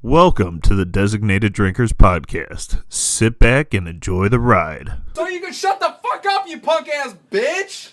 Welcome to the Designated Drinkers Podcast. Sit back and enjoy the ride. So you can shut the fuck up, you punk ass bitch!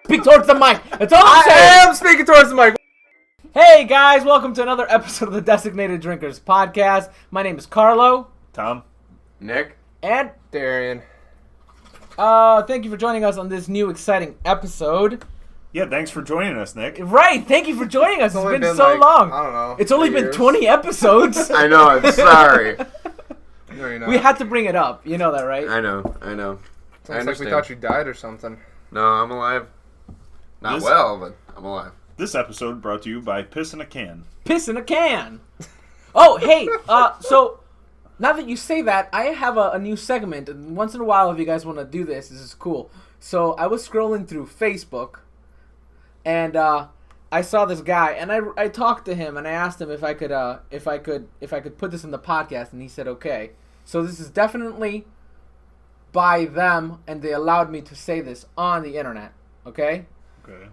Speak towards the mic. That's all I'm saying. I am speaking towards the mic. Hey guys, welcome to another episode of the Designated Drinkers Podcast. My name is Carlo. Tom? Nick. And Darian. thank you for joining us on this new exciting episode. Yeah, thanks for joining us, Nick. Right, thank you for joining us. It's only been so like, long. I don't know. It's only 3 been years. 20 episodes. I know, I'm sorry. No, you're not. We had to bring it up. You know that, right? I know. It's I almost like we understand. thought you died or something. No, I'm alive. Not This- well, but I'm alive. This episode brought to you by Piss in a Can. Piss in a can. Oh, hey, so now that you say that, I have a new segment, and once in a while, if you guys want to do this is cool. So I was scrolling through Facebook, and I saw this guy, and I talked to him, and I asked him if I could put this in the podcast, and he said okay. So this is definitely by them, and they allowed me to say this on the internet. Okay. Okay.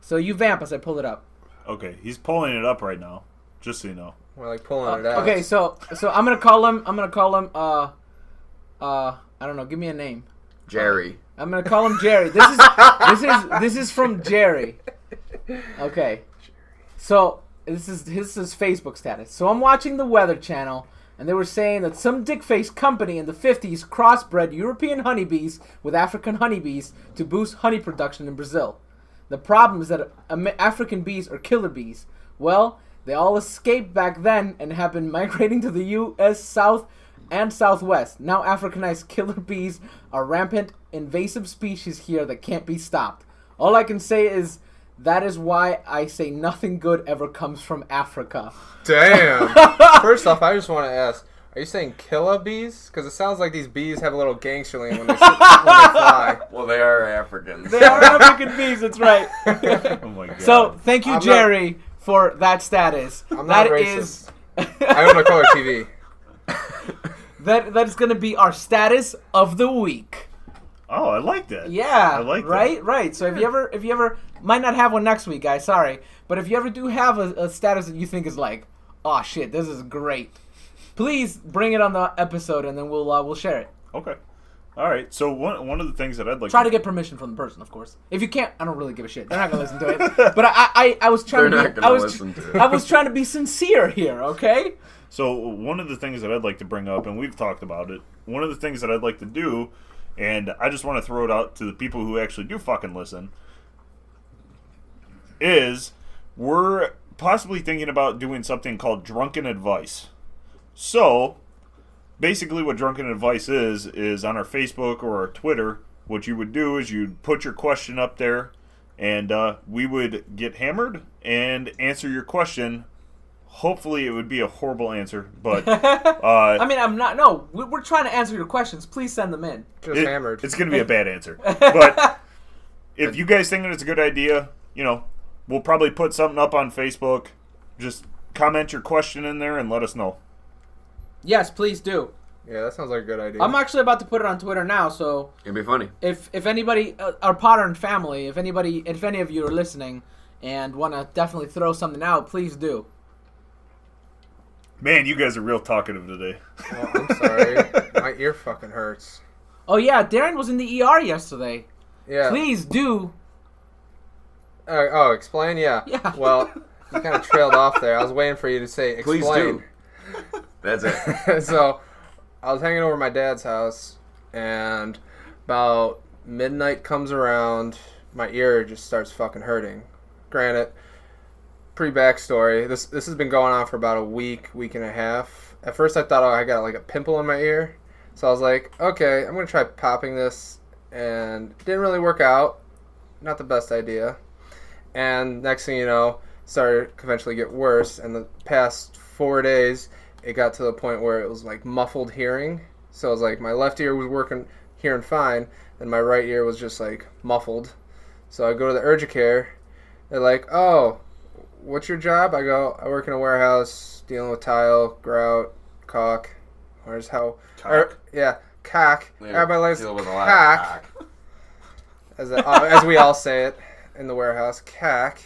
So you vamp as I pull it up. Okay, he's pulling it up right now, just so you know. We're like pulling it out. Okay, so I'm gonna call him. I don't know. Give me a name. Jerry. I'm gonna call him Jerry. This is from Jerry. Okay. So this is his Facebook status. So I'm watching the Weather Channel, and they were saying that some dick-faced company in the 50s crossbred European honeybees with African honeybees to boost honey production in Brazil. The problem is that African bees are killer bees. Well, they all escaped back then and have been migrating to the U.S. South and Southwest. Now Africanized killer bees are rampant invasive species here that can't be stopped. All I can say is that is why I say nothing good ever comes from Africa. Damn. First off, I just want to ask, are you saying killer bees? Because it sounds like these bees have a little gangster lean when they fly. Well, they are Africans. They are African bees, that's right. Oh my god. So, thank you, I'm not- Jerry, for that status. I'm not That racist. is- I own a color TV. that is going to be our status of the week. Oh, I like that. Yeah, I like that. right. So if you ever might not have one next week, guys, sorry, but if you ever do have a status that you think is like, oh shit, this is great, please bring it on the episode and then we'll share it. Okay. All right. So one of the things that I'd like Try to get permission from the person, of course. If you can't, I don't really give a shit. They're not gonna listen to it. But I was trying They're to not be, gonna I was listen to it. I was trying to be sincere here, okay? So one of the things that I'd like to bring up, and we've talked about it, one of the things that I'd like to do, and I just want to throw it out to the people who actually do fucking listen, is we're possibly thinking about doing something called Drunken Advice. So, basically what Drunken Advice is on our Facebook or our Twitter, what you would do is you'd put your question up there, and we would get hammered and answer your question. Hopefully it would be a horrible answer, but I mean, I'm not. No, we're trying to answer your questions. Please send them in. Just hammered. it's going to be a bad answer. But if you guys think that it's a good idea, we'll probably put something up on Facebook. Just comment your question in there and let us know. Yes, please do. Yeah, that sounds like a good idea. I'm actually about to put it on Twitter now. So It'd be funny. if anybody, our Potter and family, if any of you are listening and want to definitely throw something out, please do. Man, you guys are real talkative today. Oh, I'm sorry. My ear fucking hurts. Oh yeah, Darren was in the ER yesterday. Yeah. Please do. Explain? Yeah. Yeah. Well, you kind of trailed off there. I was waiting for you to say explain. Please do. That's it. So, I was hanging over at my dad's house, and about midnight comes around, my ear just starts fucking hurting. Granted, pre-backstory, this has been going on for about a week and a half. At first I thought I got like a pimple in my ear, so I was like, okay, I'm going to try popping this, and it didn't really work out. Not the best idea. And next thing you know, started to eventually get worse, and the past 4 days, it got to the point where it was like muffled hearing. So it was like my left ear was working hearing fine, and my right ear was just like muffled. So I go to the Urgicare. They're like, "Oh, what's your job?" I go, "I work in a warehouse dealing with tile, grout, caulk." Where's how? Cock. Cack. We Everybody likes deal with a lot of cack, cock. as we all say it in the warehouse. Cack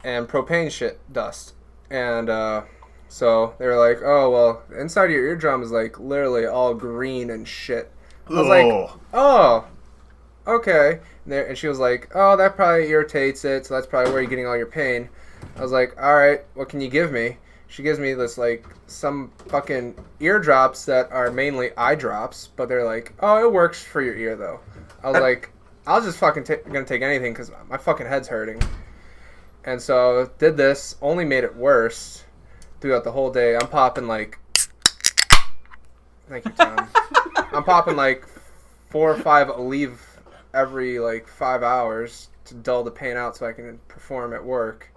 and propane shit dust. And so they were like, "Oh well, inside of your eardrum is like literally all green and shit." I was like, "Oh, okay." And she was like, "Oh, that probably irritates it, so that's probably where you're getting all your pain." I was like, "All right, what can you give me?" She gives me this like some fucking ear drops that are mainly eye drops, but they're like, "Oh, it works for your ear though." I was like, "I was just fucking gonna take anything because my fucking head's hurting." And so did this, only made it worse throughout the whole day. I'm popping like, thank you, Tom. I'm popping like 4 or 5 Aleve every like 5 hours to dull the pain out so I can perform at work.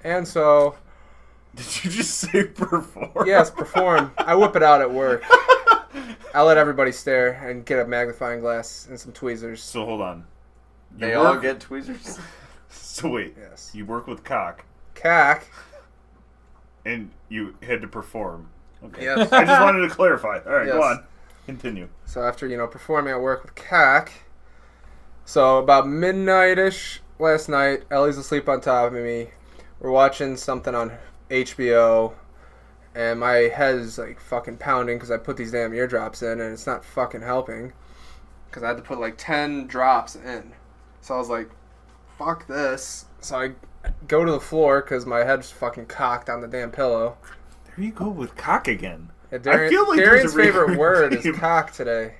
And so, Did you just say perform? yes, perform. I whip it out at work. I let everybody stare and get a magnifying glass and some tweezers. So hold on. You They all work- get tweezers. So wait. Yes. You work with cock, Cack. and you had to perform. Okay. Yes. I just wanted to clarify. All right, go Yes. on. Continue. So after, performing at work with Cack, so about midnight-ish last night, Ellie's asleep on top of me. We're watching something on HBO, and my head is like fucking pounding because I put these damn eardrops in, and it's not fucking helping. Because I had to put like 10 drops in. So I was like, fuck this. So I go to the floor because my head's fucking cocked on the damn pillow. There you go with cock again. Yeah, I feel like there's Darian's a favorite recurring word is theme. cock today.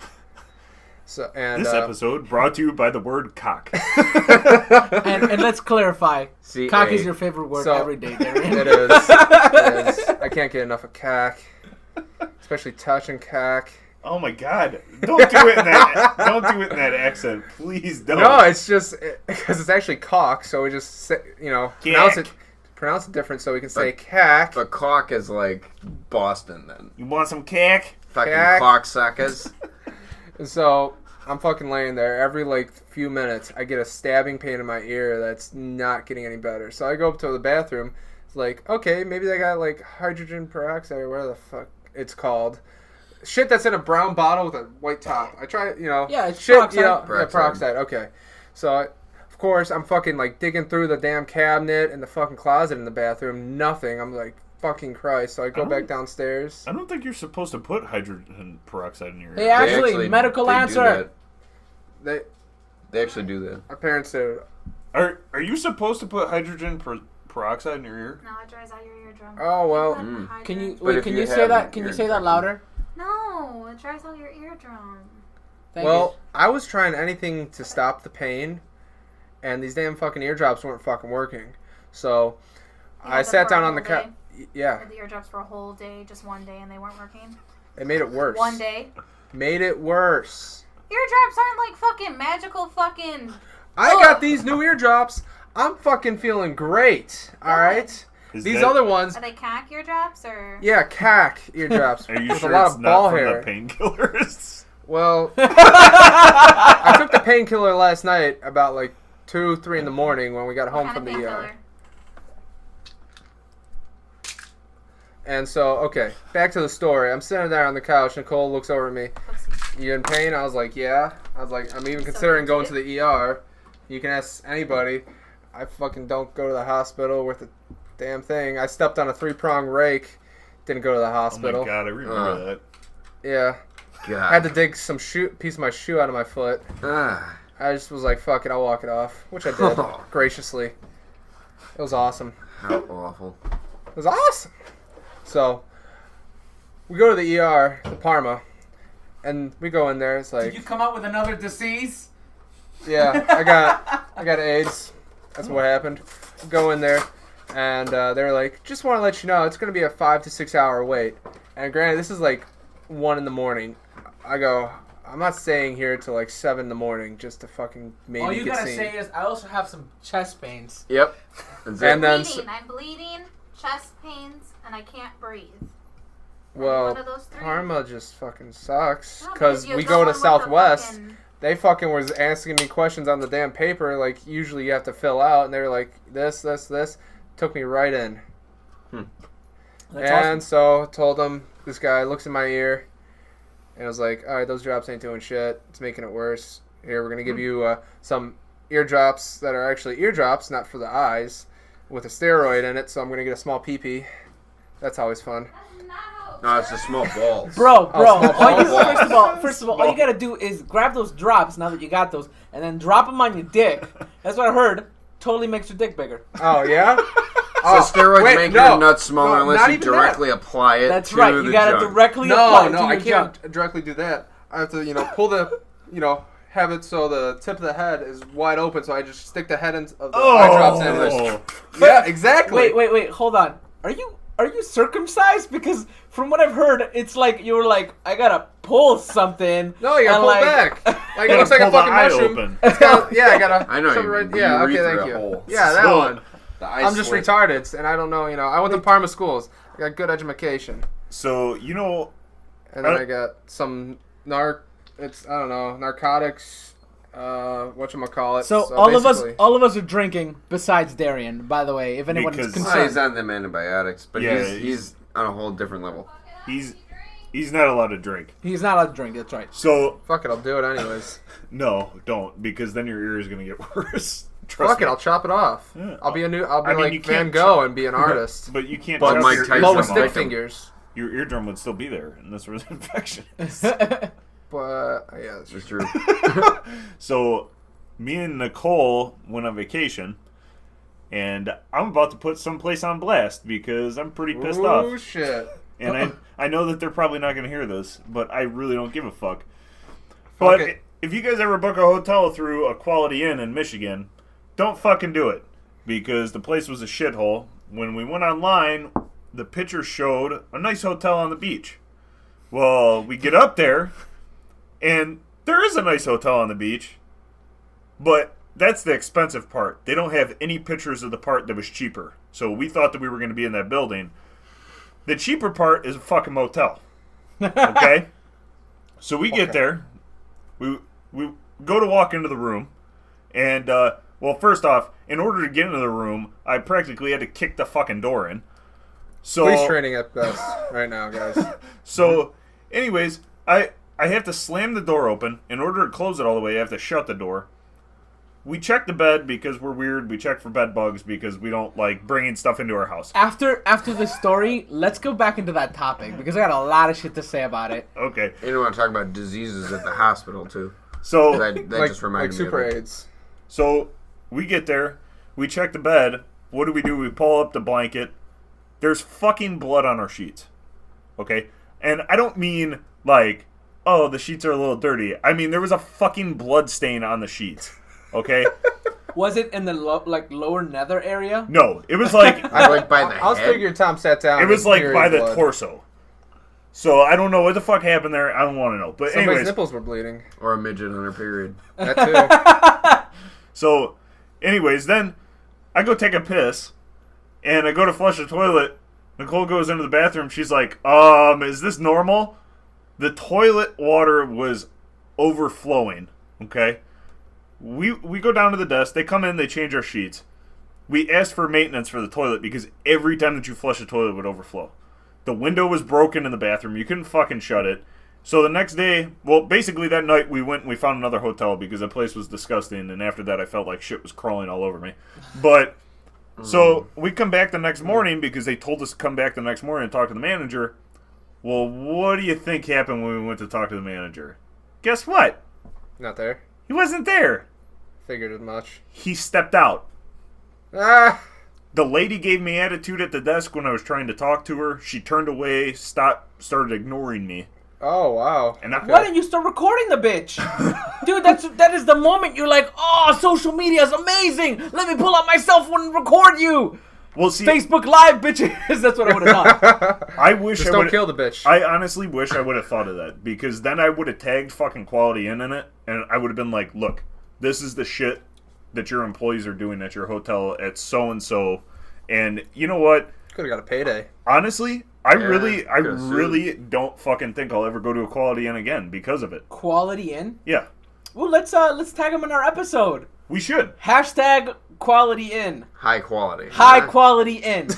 So and This episode brought to you by the word cock. And let's clarify. C-A. Cock is your favorite word So- every day, Darian. It is. It is. I can't get enough of cack, especially touching cack. Oh my god! Don't do it in that. Don't do it in that accent, please. Don't. No, it's just because it's actually cock, so we just say, pronounce it different so we can say cack. But cock is like Boston then. You want some cack? Fucking Cack. cocksuckers. And so I'm fucking laying there. Every like few minutes, I get a stabbing pain in my ear that's not getting any better. So I go up to the bathroom. It's like, okay, maybe they got like hydrogen peroxide or whatever the fuck it's called. Shit that's in a brown bottle with a white top. I try, Yeah, it's shit, peroxide. Yeah, Peroxide. peroxide. Okay, so of course I'm fucking like digging through the damn cabinet and the fucking closet in the bathroom. Nothing. I'm like, fucking Christ. So I go back downstairs. I don't think you're supposed to put hydrogen peroxide in your Hey, ear. actually, medical they do answer. that. They, They actually do that. my parents do. Are you supposed to put hydrogen peroxide in your ear? No, it dries out your eardrum. Oh, well. Can you But wait? if Can you you say have that? an Can ear you say that infection- louder? No, it dries out your eardrum. Thank Well, I was trying anything to stop the pain, and these damn fucking eardrops weren't fucking working. So You I had them sat for a down on the whole couch. day? Yeah, Or the eardrops for a whole day, just one day, and they weren't working? it made it worse. One day? Made it worse. Eardrops aren't like fucking magical fucking... I Ugh. got these new eardrops. I'm fucking feeling great. All right. Is These that- other ones, Are they cack eardrops, or... yeah, cack eardrops Are you with sure a lot it's of not ball from hair. the painkillers? Well, I took the painkiller last night about like 2, 3 in the morning when we got home What from kind the of ER. painkiller? And so, okay, back to the story. I'm sitting there on the couch. Nicole looks over at me. Oopsie. You in pain? I was like, yeah. I was like, I'm even So considering going to legit. the ER. You can ask anybody. I fucking don't go to the hospital with the damn thing. I stepped on a 3-prong rake. Didn't go to the Oh my hospital. god, I remember that. Yeah. God. I had to dig some piece of my shoe out of my foot. Ah. I just was like, fuck it, I'll walk it off. Which I did, graciously. It was awesome. How awful. It was awesome. So, we go to the ER, to Parma, and we go in there. It's like, Did you come out with another disease? yeah, I got AIDS. That's what happened. Go in there, and they're like, just want to let you know, it's going to be a 5 to 6 hour wait. And granted, this is like 1 in the morning. I go, I'm not staying here till like 7 in the morning just to fucking maybe All you get gotta seen. say is, I also have some chest pains. Yep. That's And it. then- Bleeding. I'm bleeding, chest pains, and I can't breathe. Well, One of those three. Parma just fucking sucks. No, Because you're we going go to with the Southwest. fucking- They fucking was asking me questions on the damn paper, like usually you have to fill out, and they were like, this. Took me right in. That's And awesome. so told them, this guy looks in my ear, and I was like, all right, those drops ain't doing shit. It's making it worse. Here, we're going to give you some eardrops that are actually eardrops, not for the eyes, with a steroid in it, so I'm going to get a small pee-pee. That's always fun. No, it's the small balls. Bro, small all you, balls. first of all you gotta do is grab those drops now that you got those, and then drop them on your dick. That's what I heard. Totally makes your dick bigger. Oh, yeah? So steroids make your nuts smaller No, unless not you even directly apply it That's to right. the You gotta junk. directly apply it to No, your I junk. can't directly do that. I have to, pull the, have it so the tip of the head is wide open, so I just stick the head in, of the eye drops in. Oh, Yeah, exactly. Wait, hold on. Are you circumcised? Because from what I've heard, it's like you were like, I gotta pull something. No, you gotta and pull like, it back. Like it looks like a pull the fucking eye mushroom. open. It's gotta, yeah, I gotta. I know shove you it mean, right, the yeah, okay, urethra thank you. hole. Yeah, that So- one. The I'm just slit. retarded, and I don't know. I went to Parma schools. I got good education, So and then I got some narcotics. Whatchamacallit. so all basically- of us are drinking besides Darian. By the way, if anyone is Because- Well, concerned. he's on them antibiotics, but Yeah, he's on a whole different level. he's not allowed to drink. He's not allowed to drink. That's right. So Fuck it, I'll do it anyways. no, don't, because then your ear is gonna get worse. Trust Fuck me. it, I'll chop it off. Yeah. I'll be I mean, you like Van can't Gogh chop- and be an artist. But you can't. But chop Mike your Tyson But eardrum with stick off. fingers. Your eardrum would still be there, and that's where the infection is. But yeah, that's It's true. So, me and Nicole went on vacation, and I'm about to put someplace on blast because I'm pretty pissed Oh off. shit. And I know that they're probably not going to hear this, but I really don't give a fuck. But it. if you guys ever book a hotel through a Quality Inn in Michigan, don't fucking do it, because the place was a shithole. When we went online, the picture showed a nice hotel on the beach. Well, we get up there, and there is a nice hotel on the beach, but that's the expensive part. They don't have any pictures of the part that was cheaper. So we thought that we were going to be in that building. The cheaper part is a fucking motel. Okay? So we get there. We go to walk into the room. And, well, first off, in order to get into the room, I practically had to kick the fucking door in. So, Police training at best right now, guys. so, anyways, I have to slam the door open. In order to close it all the way, I have to shut the door. We check the bed because we're weird. We check for bed bugs because we don't like bringing stuff into our house. After the story, let's go back into that topic because I got a lot of shit to say about it. Okay. You don't want to talk about diseases at the hospital, too. So, That just reminded me Super of it. AIDS. so we get there. We check the bed. What do? We pull up the blanket. There's fucking blood on our sheets. Okay? And I don't mean like, oh, the sheets are a little dirty. I mean, there was a fucking blood stain on the sheets. Okay? Was it in the lower nether area? No, it was like I like by the I was head. figuring Tom sat down. it was and like period by the blood. torso. So I don't know what the fuck happened there. I don't want to know. But Somebody's anyways, nipples were bleeding. Or a midget on her period. That too. so anyways, then I go take a piss and I go to flush the toilet. Nicole goes into the bathroom. She's like, is this normal? The toilet water was overflowing. Okay? We go down to the desk. They come in. They change our sheets. We asked for maintenance for the toilet because every time that you flush the toilet, it would overflow. The window was broken in the bathroom. You couldn't fucking shut it. So the next day, well, basically that night we went and we found another hotel because the place was disgusting. And after that, I felt like shit was crawling all over me. But so we come back the next morning because they told us to come back the next morning and talk to the manager. Well, what do you think happened when we went to talk to the manager? Guess what? Not there. He wasn't there. Figured as much. He stepped out. Ah. The lady gave me attitude at the desk when I was trying to talk to her. She turned away, started ignoring me. Oh wow. And I, Why didn't you start recording the bitch? Dude, that is the moment you're like, oh, social media is amazing. Let me pull out my cell phone and record you. well, see, Facebook Live, bitches. That's what I would have done. I wish Just I don't would. kill the bitch. I honestly wish I would have thought of that because then I would have tagged fucking Quality Inn in it, and I would have been like, look, this is the shit that your employees are doing at your hotel at so and so, and you know what? Could have got a payday. Honestly, I Yeah, I could've sued. really don't fucking think I'll ever go to a Quality Inn again because of it. Quality Inn. Yeah, Well, let's tag them in our episode. we should. Hashtag Quality Inn. High quality. High Huh? Quality Inn.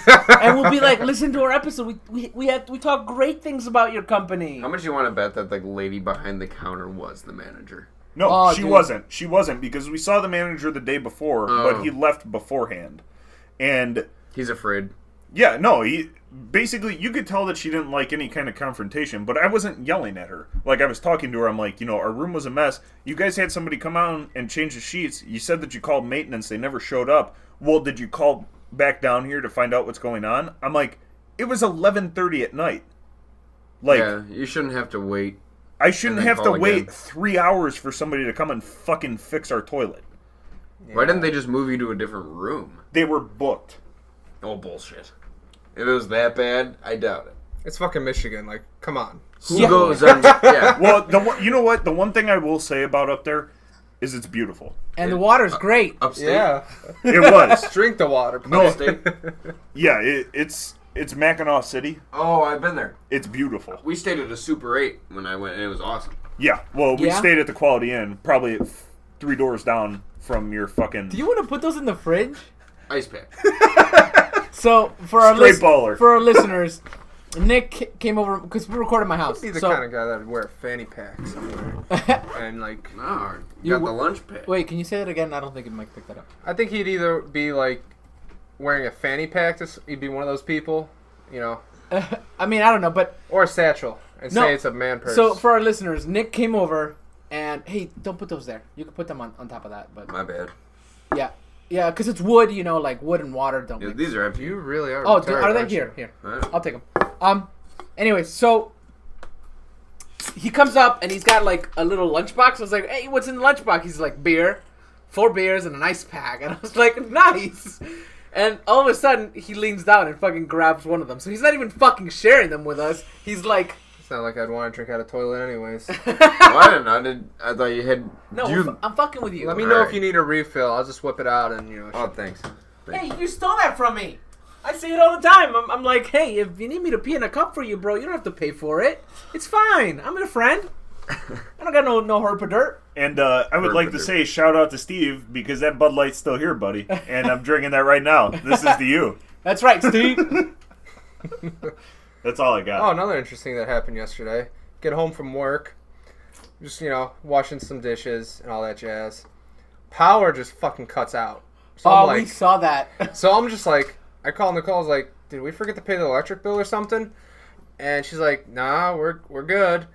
And we'll be like, listen to our episode. We talk great things about your company. How much you want to bet that the lady behind the counter was the manager? No, Oh, she dude. wasn't. She wasn't because we saw the manager the day before, but Oh. he left beforehand. And He's afraid. yeah, no, he basically you could tell that she didn't like any kind of confrontation, but I wasn't yelling at her. Like I was talking to her, I'm like, our room was a mess. You guys had somebody come out and change the sheets. You said that you called maintenance, they never showed up. Well, did you call back down here to find out what's going on? I'm like, it was 11:30 at night. Like Yeah, you shouldn't have to wait. I shouldn't and then have to call wait again. 3 hours for somebody to come and fucking fix our toilet. Why didn't they just move you to a different room? They were booked. Oh, bullshit. If it was that bad, I doubt it. It's fucking Michigan. Like, come on. Who Yeah. goes on? Yeah. Well, you know what? The one thing I will say about up there is it's beautiful. And the water's great. Upstate? Yeah. It was. Drink the water. No. Upstate? Yeah, it's Mackinac City. Oh, I've been there. It's beautiful. We stayed at a Super 8 when I went, and it was awesome. Yeah. Well, we Yeah? stayed at the Quality Inn, probably 3 doors down from your fucking Do you want to put those in the fridge? Ice pack. So for our Straight baller. for our listeners, Nick came over because we recorded at my house. He's the So kind of guy that would wear a fanny pack somewhere. And, like, No, You you got the w- lunch pack. wait, can you say that again? I don't think it might pick that up. I think he'd either be, like, wearing a fanny pack. He'd be one of those people, I mean, I don't know, but or a satchel and No. say it's a man purse. so for our listeners, Nick came over and hey, don't put those there. You can put them on top of that, but My bad. yeah, because it's wood, like wood and water don't. Yeah, mix. these are empty. you really are. Oh, retarded, dude, are they aren't you? here? Huh? I'll take them. Anyway, so he comes up and he's got like a little lunchbox. I was like, "Hey, what's in the lunchbox?" He's like, "Beer, 4 beers, and an ice pack." And I was like, "Nice." And all of a sudden, he leans down and fucking grabs one of them. So he's not even fucking sharing them with us. He's like, It's not like I'd want to drink out of toilet anyways. Why I thought you had. "No, You, I'm fucking with you." Let me know if Alright. you need a refill. I'll just whip it out and oh, thanks. Hey, you stole that from me. I say it all the time. I'm like, hey, if you need me to pee in a cup for you, bro, you don't have to pay for it. It's fine. I'm your friend. I don't got no herpa dirt. And I would like to say shout out to Steve because that Bud Light's still here, buddy. And I'm drinking that right now. This is to you. That's right, Steve. That's all I got. Oh, another interesting that happened yesterday. Get home from work, just washing some dishes and all that jazz. Power just fucking cuts out. So Oh, I'm we like, saw that. so I'm just like, I call Nicole. I was like, did we forget to pay the electric bill or something? And she's like, nah, we're good.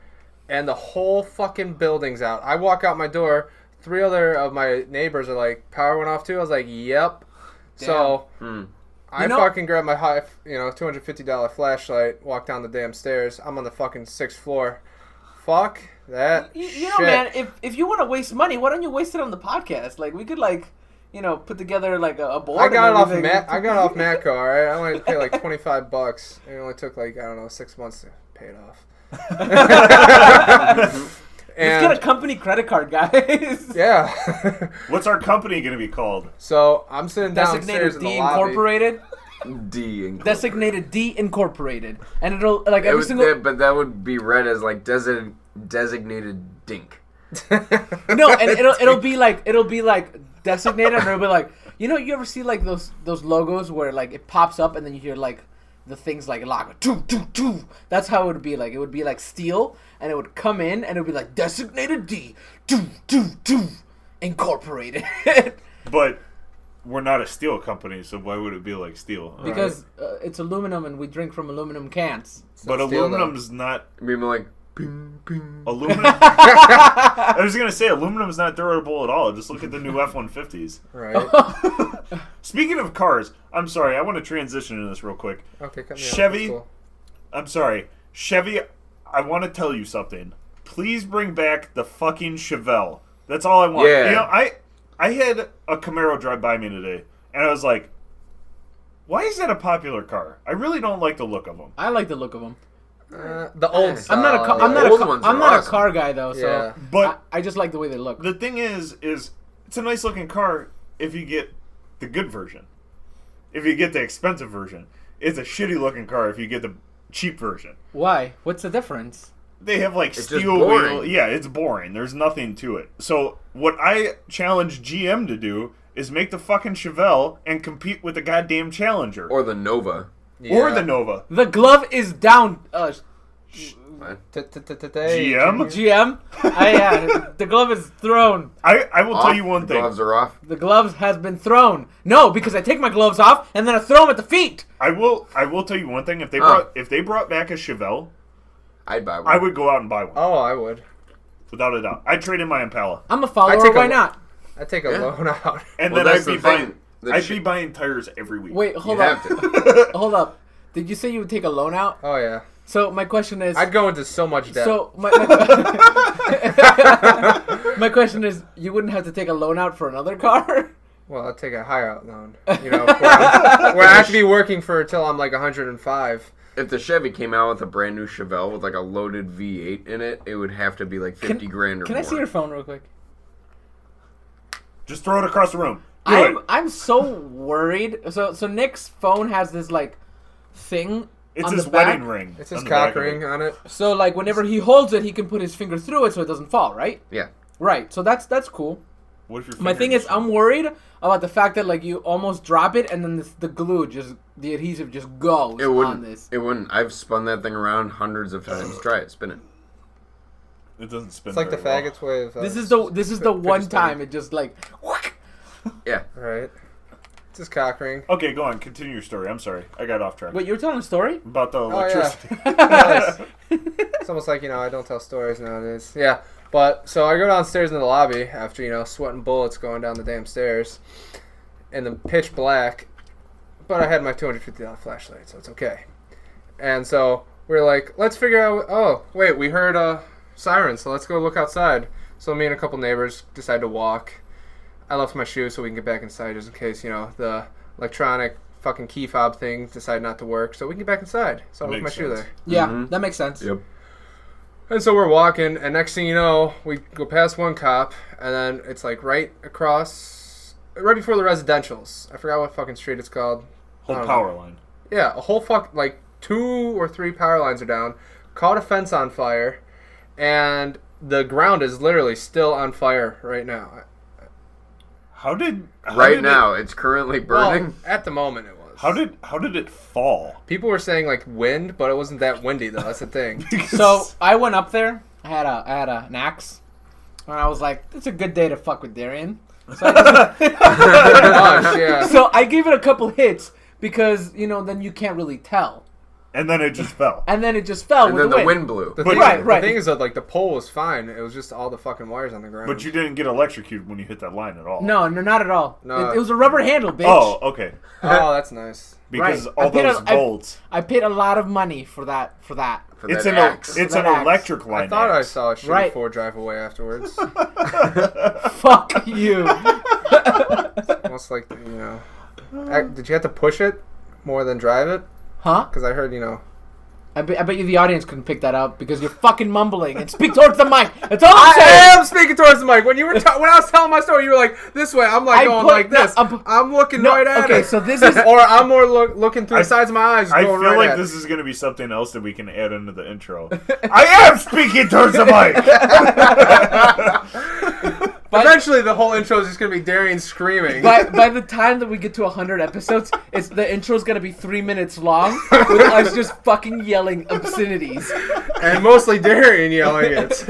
And the whole fucking building's out. I walk out my door. 3 other of my neighbors are like, power went off too. I was like, yep. So I fucking grabbed my $250 flashlight, walk down the damn stairs. I'm on the fucking 6th floor. Fuck that You know, shit. man, if you want to waste money, why don't you waste it on the podcast? Like, we could, put together, a board I got and it off everything. I got it off Matco, alright? I only paid like $25. It only took 6 months to pay it off. Let's get a company credit card, guys. Yeah. What's our company going to be called? So I'm sitting downstairs Designated in the D lobby. Incorporated. D incorporated. Designated D Incorporated, and it'll It every would- single but that would be read as designated dink. no, and it'll be like designated, and it'll be like you ever see those logos where it pops up and then you hear the things like choo choo choo. That's how it would be like. It would be like steel, and it would come in, and it would be like designated D choo choo choo Incorporated. But we're not a steel company, so why would it be like steel? Because it's aluminum, and we drink from aluminum cans. But not steel, aluminum's not I mean, like, ping, ping. aluminum. I was gonna say aluminum's not durable at all. Just look at the new F-150s. Right. Speaking of cars, I'm sorry. I want to transition into this real quick. Okay, cut me Chevy. off. I'm sorry, Chevy. I want to tell you something. Please bring back the fucking Chevelle. That's all I want. Yeah. I had a Camaro drive by me today, and I was like, why is that a popular car? I really don't like the look of them. I like the look of them. The old style. I'm not a I'm not old ones I'm are not a awesome. car guy though, so Yeah. But I just like the way they look. the thing is it's a nice looking car if you get the good version. If you get the expensive version, it's a shitty looking car if you get the cheap version. Why? What's the difference? They have like It's steel just boring. wheel. Yeah, it's boring. There's nothing to it. So what I challenge GM to do is make the fucking Chevelle and compete with the goddamn Challenger Or the Nova. or the Nova. The glove is down. What? GM? GM. The glove is thrown. I will tell Off? you one The thing. gloves are off. The gloves has been thrown. No, because I take my gloves off and then I throw them at the feet. I will tell you one thing. If they brought back a Chevelle, I'd buy one. I would go out and buy one Oh, I would. without a doubt. I'd trade in my Impala, I'm a follower. I take a- Why not? I'd take a Yeah. loan out. and Well, then that's I'd be the thing. buying. The I'd sh- be buying tires every week. Wait, You hold have up. to. Hold up. Did you say you would take a loan out? Oh yeah. So my question is. I'd go into so much debt. So my question is, you wouldn't have to take a loan out for another car? Well, I'd take a higher out loan. You know, where I have to be working for until I'm like 105. If the Chevy came out with a brand new Chevelle with like a loaded V8 in it, it would have to be like 50 grand or Can more. I see your phone real quick? Just throw it across the room. Do it. I'm so worried. So Nick's phone has this like thing It's on his the back. wedding ring. It's his on the back cock of it. ring on it. So like whenever he holds it, he can put his finger through it so it doesn't fall. Right. Yeah. Right. So that's cool. What if your My finger thing is, just- I'm worried about the fact that like you almost drop it and then the glue the adhesive just goes It on wouldn't. this. It wouldn't. I've spun that thing around hundreds of times. Try it. Spin it. It doesn't spin. It's like the very well. faggot's way of. This is the fidget one spinning. time it just like. Yeah. Right. It's his cock ring. Okay, go on. Continue your story. I'm sorry. I got off track. Wait, you were telling a story? About the Oh, electricity. It's almost like, I don't tell stories nowadays. Yeah. But, so I go downstairs in the lobby after, sweating bullets going down the damn stairs in the pitch black. But I had my $250 flashlight, so it's okay. And so we're like, let's figure out, oh, wait, we heard sirens, so let's go look outside. So me and a couple neighbors decide to walk. I left my shoes so we can get back inside just in case, the electronic fucking key fob thing decide not to work. So we can get back inside. So I left my Makes shoe sense. there. Yeah, Mhm. that makes sense. Yep. And so we're walking, and next thing you know, we go past one cop, and then it's like right before the residentials. I forgot what fucking street it's called. I Whole don't power know. line. Yeah, a whole 2 or 3 power lines are down. Caught a fence on fire, and the ground is literally still on fire right now. How did Right it- now, it's currently burning. Well, at the moment it was. how did it fall? People were saying like wind, but it wasn't that windy though. That's the thing. So I went up there. I had an axe, and I was like, "It's a good day to fuck with Darian." So I, Pretty much, yeah. so I gave it a couple hits because then you can't really tell, and then it just fell. and then it just fell and with then the the wind. wind blew. The But- thing, Right. The thing is that like the pole was fine. It was just all the fucking wires on the ground. But you didn't get electrocuted when you hit that line at all. No, not at all. No. It was a rubber handle, bitch. Oh, okay. Oh, that's nice. Because Right. all I paid those a- I- volts. I paid a lot of money for that. For It's that an axe. it's For an that axe. electric line. I thought I axe. saw a Chevy Right. 4 drive away afterwards. Fuck you. Almost like, did you have to push it more than drive it? Huh? Because I heard, I bet you the audience couldn't pick that up because you're fucking mumbling and speak towards the mic. That's all I'm saying. I am speaking towards the mic. When you were when I was telling my story, you were like this way. I'm like I going put- like this. no, I'm looking No, right at okay, it. so this is or I'm more looking through I- the sides of my eyes, I going feel right like at this is going to be something else that we can add into the intro. I am speaking towards the mic. Eventually, the whole intro is just gonna be Darian screaming. by the time that we get to 100 episodes, the intro's gonna be 3 minutes long with us just fucking yelling obscenities, And mostly Darian yelling it.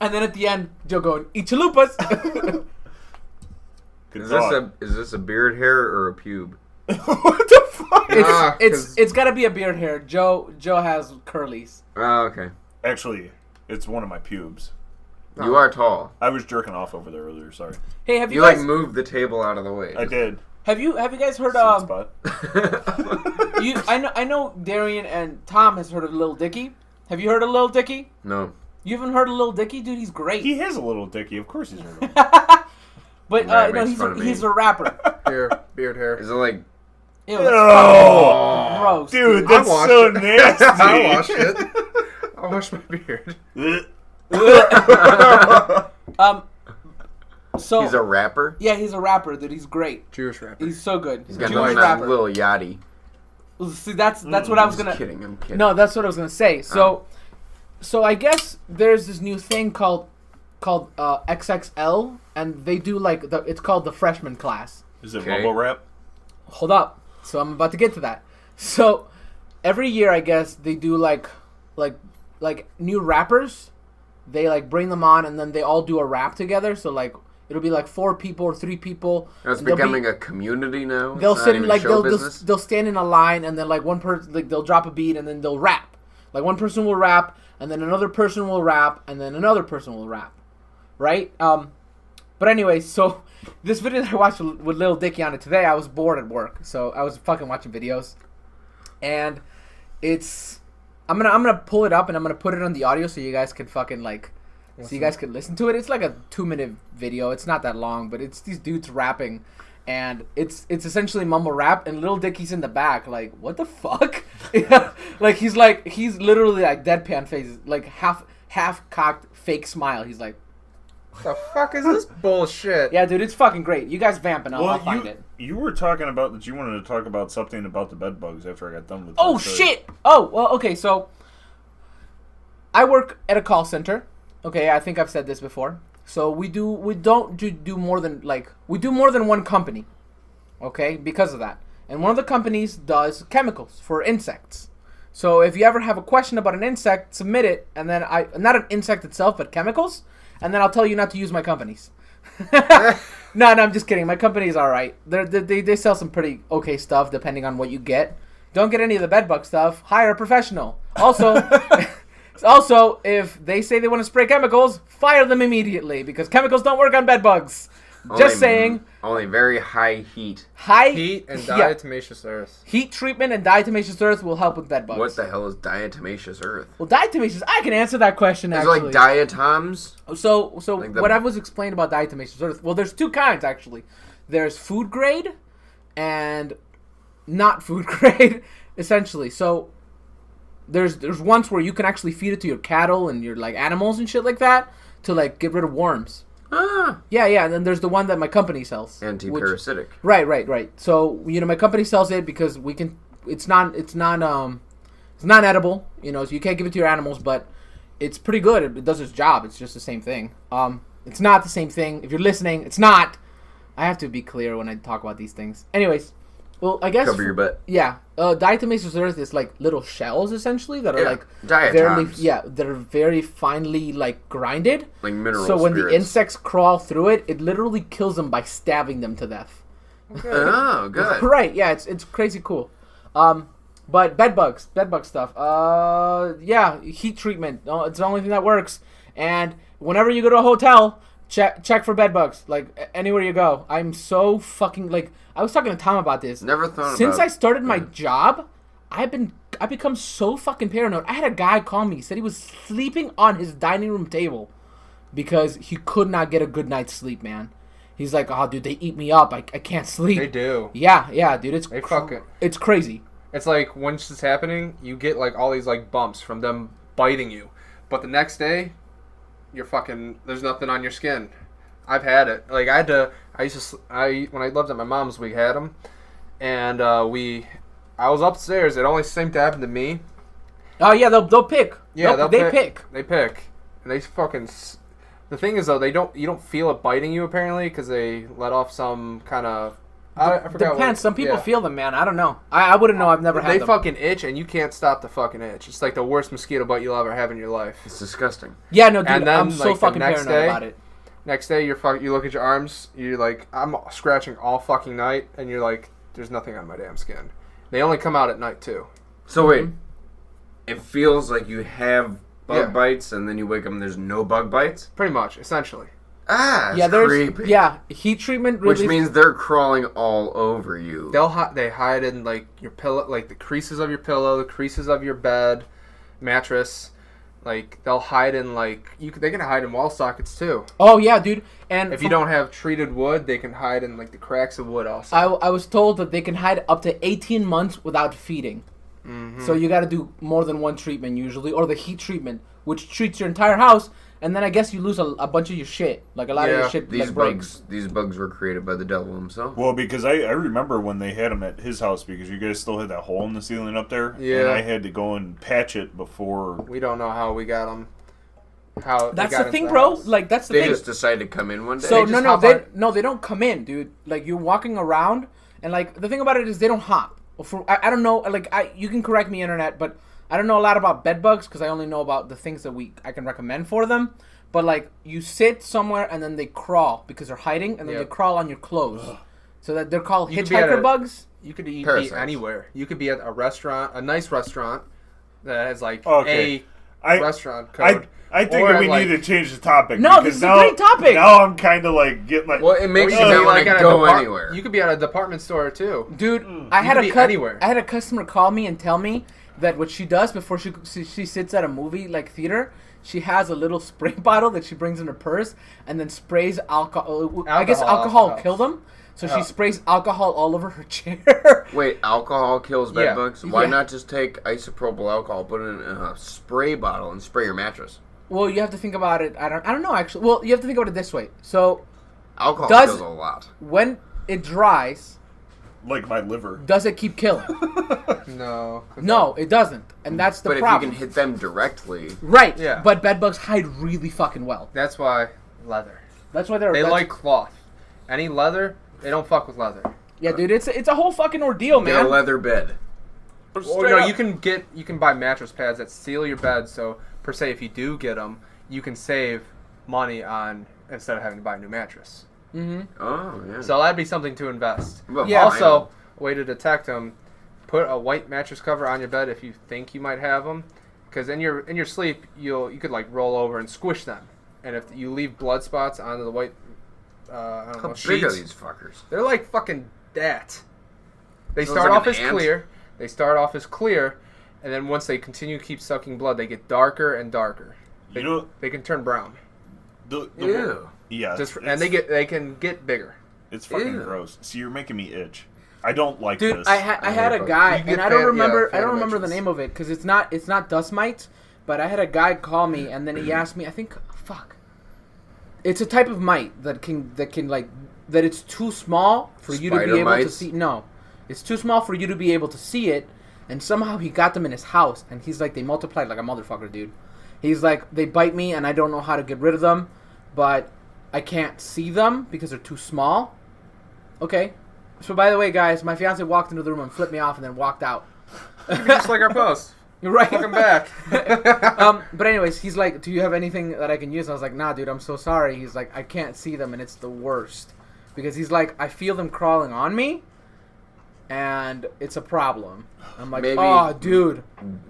and then at the end, Joe going "Ichalupas." Good Is thought. this a beard hair or a pube? What the fuck? It's gotta be a beard hair. Joe has curlies. Oh, okay. Actually, it's one of my pubes. You are tall. I was jerking off over there earlier. Sorry. Hey, have you You guys moved the table out of the way. I did. have you guys heard Sweet spot. I know Darian and Tom has heard of Lil Dicky. Have you heard of Lil Dicky? No. You haven't heard of Lil Dicky, dude? He's great. He has a little dicky. Of course he's heard of it. But That no, makes fun of me. he's a rapper. Here, beard hair. Is it like... Ew, that's Oh, fucking gross, dude, I that's washed so it. nasty. I wash it. I wash my beard. So He's a rapper? yeah, he's a rapper, dude. He's great. Jewish rapper. He's so good. He's got Jewish that rapper. little yachty. See, that's what I was I'm gonna. kidding. I'm kidding. No, that's what I was gonna say. So I guess there's this new thing called XXL, and they do like it's called the freshman class. Is it Okay. mumble rap? Hold up. So I'm about to get to that. So every year, I guess they do like new rappers. They like bring them on, and then they all do a rap together. So like it'll be like 4 people or 3 people. It's and they'll becoming a community now. They'll It's not sit in even like show they'll business. they'll stand in a line, and then like one person like they'll drop a beat, and then they'll rap. Like one person will rap, and then another person will rap, and then another person will rap, right? But anyway, so this video that I watched with Lil Dicky on it today, I was bored at work, so I was fucking watching videos, and it's I'm gonna pull it up and I'm gonna put it on the audio so you guys can fucking like. So you guys can listen to it. It's like a 2-minute video. It's not that long, but it's these dudes rapping, and it's essentially mumble rap. And Lil Dicky's in the back, like, what the fuck? Yeah, like he's literally like deadpan face, like half cocked fake smile. He's like, The fuck is this bullshit? yeah, dude, it's fucking great. You guys vamp and I'll find it. You were talking about that you wanted to talk about something about the bed bugs after I got done with Oh this, so- shit! Oh well, okay. So I work at a call center. Okay, I think I've said this before. So we don't do more than one company. Okay, because of that. And one of the companies does chemicals for insects. So if you ever have a question about an insect, submit it, and then not an insect itself, but chemicals, and then I'll tell you not to use my companies. No, I'm just kidding. My company is all right. They sell some pretty okay stuff depending on what you get. Don't get any of the bedbug stuff. Hire a professional. Also, if they say they want to spray chemicals, fire them immediately because chemicals don't work on bedbugs. Just saying. Only very high heat. High Heat and yeah, diatomaceous earth. heat treatment and diatomaceous earth will help with bedbugs. What the hell is diatomaceous earth? Well, diatomaceous, I can answer that question Is it actually. like diatoms? So Like the- what I was explained about diatomaceous earth, well, there's 2 kinds actually. There's food grade and not food grade, essentially. So there's ones where you can actually feed it to your cattle and your like animals and shit like that to like get rid of worms. Ah, Yeah, and then there's the one that my company sells. anti-parasitic. Right. So my company sells it because we can. It's not edible. So you can't give it to your animals, but it's pretty good. It does its job. It's just the same thing. It's not the same thing. If you're listening, it's not. I have to be clear when I talk about these things. Anyways, well, I guess Cover your butt. Yeah, diatomaceous earth is like little shells essentially that are Yeah, like diatoms. that are very finely like grinded. Like mineral So when spirits. the insects crawl through it, it literally kills them by stabbing them to death. Oh, good. Right? Yeah, it's crazy cool. But bedbug stuff. Yeah, heat treatment. It's the only thing that works. And whenever you go to a hotel, check for bedbugs. Like anywhere you go. I'm so fucking like. I was talking to Tom about this. Never thought Since about I started my job, I've become so fucking paranoid. I had a guy call me. He said he was sleeping on his dining room table because he could not get a good night's sleep, man. He's like, oh, dude, they eat me up. I can't sleep. They do. Yeah, dude. They fucking. It's crazy. It's like once it's happening, you get like all these like bumps from them biting you, but the next day, you're fucking. There's nothing on your skin. I've had it. Like when I lived at my mom's, we had them, and I was upstairs. It only seemed to happen to me. Oh yeah, they'll pick. Yeah, they pick. They pick, and they fucking. The thing is though, you don't feel it biting you apparently because they let off some kind of. I forgot. Depends. Some people feel them, man. I don't know. I wouldn't know. I've never had They them. fucking itch, and you can't stop the fucking itch. It's like the worst mosquito bite you'll ever have in your life. It's disgusting. Yeah, no, dude. And then, I'm so like, the fucking next paranoid day- about it. Next day, you look at your arms. You're like, I'm scratching all fucking night, and you're like, there's nothing on my damn skin. They only come out at night too. So wait, it feels like you have bug Yeah. bites, and then you wake up and there's no bug bites? Pretty much, essentially. Ah, Yeah, that's creepy. heat treatment. Really Which means they're crawling all over you. They hide in like your pillow, like the creases of your pillow, the creases of your bed, mattress. Like they'll hide in they can hide in wall sockets too. Oh yeah, dude. And If you don't have treated wood, they can hide in like the cracks of wood also. I was told that they can hide up to 18 months without feeding. So you got to do more than one treatment usually, or the heat treatment, which treats your entire house. and then I guess you lose a bunch of your shit. Like a lot of your shit These like breaks. bugs were created by the devil himself. Well, because I remember when they had him at his house because you guys still had that hole in the ceiling up there. Yeah. And I had to go and patch it before. We don't know how we got them. How they That's got the into thing, the bro. house. Like that's the They thing. just decided to come in one day. So They no, just no, hop they on- they don't come in, dude. Like you're walking around, and like the thing about it is they don't hop. I don't know. Like you can correct me, internet, but I don't know a lot about bed bugs because I only know about the things that I can recommend for them. But like you sit somewhere and then they crawl because they're hiding, and then Yep. they crawl on your clothes. So that they're called You could be at hitchhiker a- bugs. You could be Parasites. anywhere. You could be at a restaurant, a nice restaurant that has like Okay. a I restaurant code. I think Or that we like- need to change the topic. No, because this is a now, great topic. Now I'm kind of like getting like. Well, it makes Or you could not be want to at a go depart- anywhere. You could be at a department store too. Dude, Mm. I had could a be anywhere. I had a customer call me and tell me that what she does before she sits at a movie like theater, she has a little spray bottle that she brings in her purse and then sprays alcohol. I guess Alcohol alcohol also killed them, so Oh. she sprays alcohol all over her chair. Wait, alcohol kills bed Yeah. bugs? Why Yeah. not just take isopropyl alcohol, put it in a spray bottle, and spray your mattress? Well, you have to think about it. I don't know actually. Well, you have to think about it this way. So Alcohol Does- kills a lot. when it dries, like my liver. does it keep killing? No. No, it doesn't, and that's the But problem. if you can hit them directly, Right. Yeah. But bed bugs hide really fucking well. That's why leather. That's why They that's- like cloth. Any leather, they don't fuck with leather. Yeah, dude, it's a whole fucking ordeal, get man. a leather bed. Or Straight no, up. you can buy mattress pads that seal your bed. So per se, if you do get them, you can save money on instead of having to buy a new mattress. Mm-hmm. Oh, yeah. So that'd be something to invest. Well, Yeah. Also, way to detect them: put a white mattress cover on your bed if you think you might have them, because in your sleep you could like roll over and squish them, and if you leave blood spots onto the white, I don't how know, big are sheets, these fuckers? they're like fucking that. They So it's start like off an as ant? clear. They start off as clear, and then once they continue to keep sucking blood, they get darker and darker. They, You know, they can turn brown. the Ew. yeah, Just it's- and they can get bigger. It's fucking Ew. gross. See, you're making me itch. I don't like Dude, this. I had a bugs. guy, You get and I don't fan- remember. yeah, I don't remember the fan name of it because it's not dust mites. But I had a guy call me, and then he asked me. I think, fuck. It's a type of mite that can like that. It's too small for you to be Spider able to mites? see. No, it's too small for you to be able to see it. And somehow he got them in his house, and he's like, they multiplied like a motherfucker, dude. He's like, they bite me, and I don't know how to get rid of them, but I can't see them because they're too small. Okay. So by the way, guys, my fiance walked into the room and flipped me off, and then walked out. Just like our post. You're right. Welcome back. But anyways, he's like, do you have anything that I can use? I was like, nah, dude, I'm so sorry. He's like, I can't see them, and it's the worst. Because he's like, I feel them crawling on me, and it's a problem. I'm like, Maybe- oh, dude.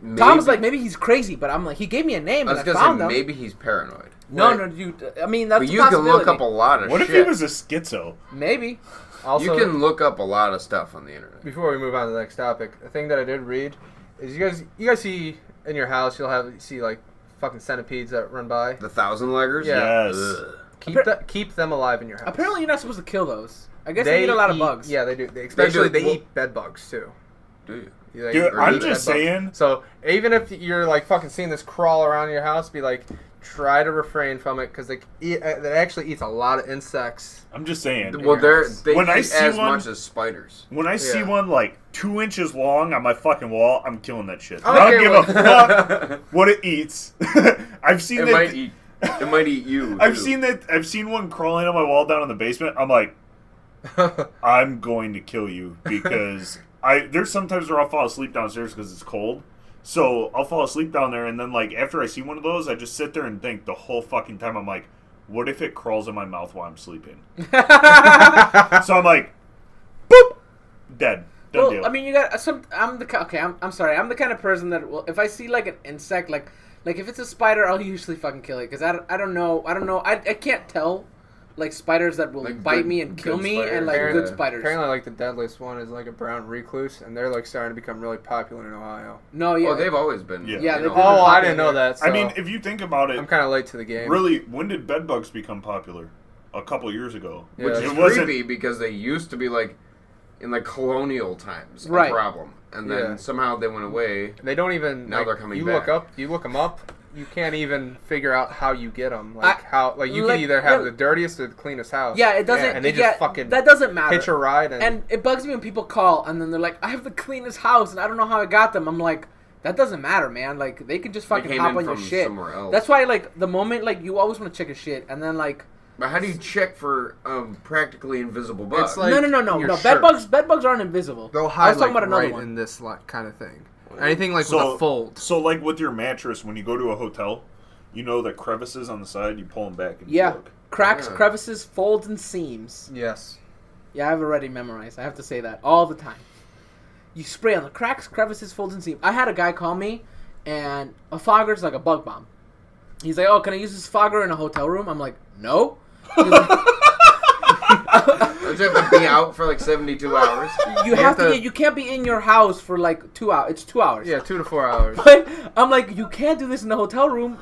Maybe, Tom's like, maybe he's crazy, but I'm like, he gave me a name, I and was I gonna found say them. maybe he's paranoid. No, Wait. no, dude. I mean, that's But a you can look possibility. up a lot of what if shit. he was a schizo? Maybe. Also, You can look up a lot of stuff on the internet. before we move on to the next topic, a thing that I did read is you guys see in your house you'll see like fucking centipedes that run by. The thousand leggers? Yeah. Yes. Keep them alive in your house. Apparently, you're not supposed to kill those. I guess they eat a lot of bugs. Yeah, they do. Especially they Well- eat bed bugs too. Do you? They Dude, eat I'm bed just bugs. saying. So even if you're like fucking seeing this crawl around your house, be like, try to refrain from it because it actually eats a lot of insects. I'm just saying. Well, they When I eat see as one- much as spiders. When I see Yeah. one like 2 inches long on my fucking wall, I'm killing that shit. Okay, I don't give well- a fuck what it eats. I've seen It that. might eat. It might eat you. I've too. seen that. I've seen one crawling on my wall down in the basement. I'm like, I'm going to kill you because there's sometimes where I'll fall asleep downstairs because it's cold. So I'll fall asleep down there, and then like after I see one of those, I just sit there and think the whole fucking time. I'm like, what if it crawls in my mouth while I'm sleeping? So I'm like, boop, dead. Done Well, deal. I mean, you got some. I'm sorry. I'm the kind of person that will, if I see like an insect, like if it's a spider, I'll usually fucking kill it because I don't know. I can't tell like spiders that will Like bite good- me and kill good me spiders. and like Apparently- good spiders. Apparently, like the deadliest one is like a brown recluse, and they're like starting to become really popular in Ohio. No, yeah. Oh, they've always been. Yeah. Yeah, you they've know. been- Oh, I popular. didn't know that. So I mean, if you think about it, I'm kind of late to the game. really, when did bed bugs become popular? A couple years ago. Yeah. Which It is wasn't- creepy because they used to be like in like colonial times Right. a problem, and then Yeah. somehow they went away. They don't even. Now like, they're coming you back. You look them up. you can't even figure out how you get them. You Like, can either have yeah. the dirtiest or the cleanest house. Yeah, it doesn't. and they yeah, just fucking that doesn't matter. hitch a ride And it bugs me when people call and then they're like, "I have the cleanest house and I don't know how I got them." I'm like, that doesn't matter, man. Like they can just fucking came hop in on your from shit. somewhere else. That's why, like, the moment like you always want to check a shit and then like. But how do you check for practically invisible bugs? It's like No. your Bed shirt. bugs aren't invisible. They'll I hide was talking about another right one. in this kind of thing. Anything like with a fold. So like with your mattress, when you go to a hotel, you know the crevices on the side, you pull them back and you Yeah, look. cracks, Yeah. crevices, folds, and seams. Yes. Yeah, I've already memorized. I have to say that all the time. You spray on the cracks, crevices, folds, and seams. I had a guy call me, and a fogger's like a bug bomb. He's like, "Oh, can I use this fogger in a hotel room?" I'm like, "No." He's like, Don't you have to be out for like 72 hours? you have to. to- You can't be in your house for like 2 hours. It's 2 hours. Yeah, 2 to 4 hours. But I'm like, you can't do this in a hotel room.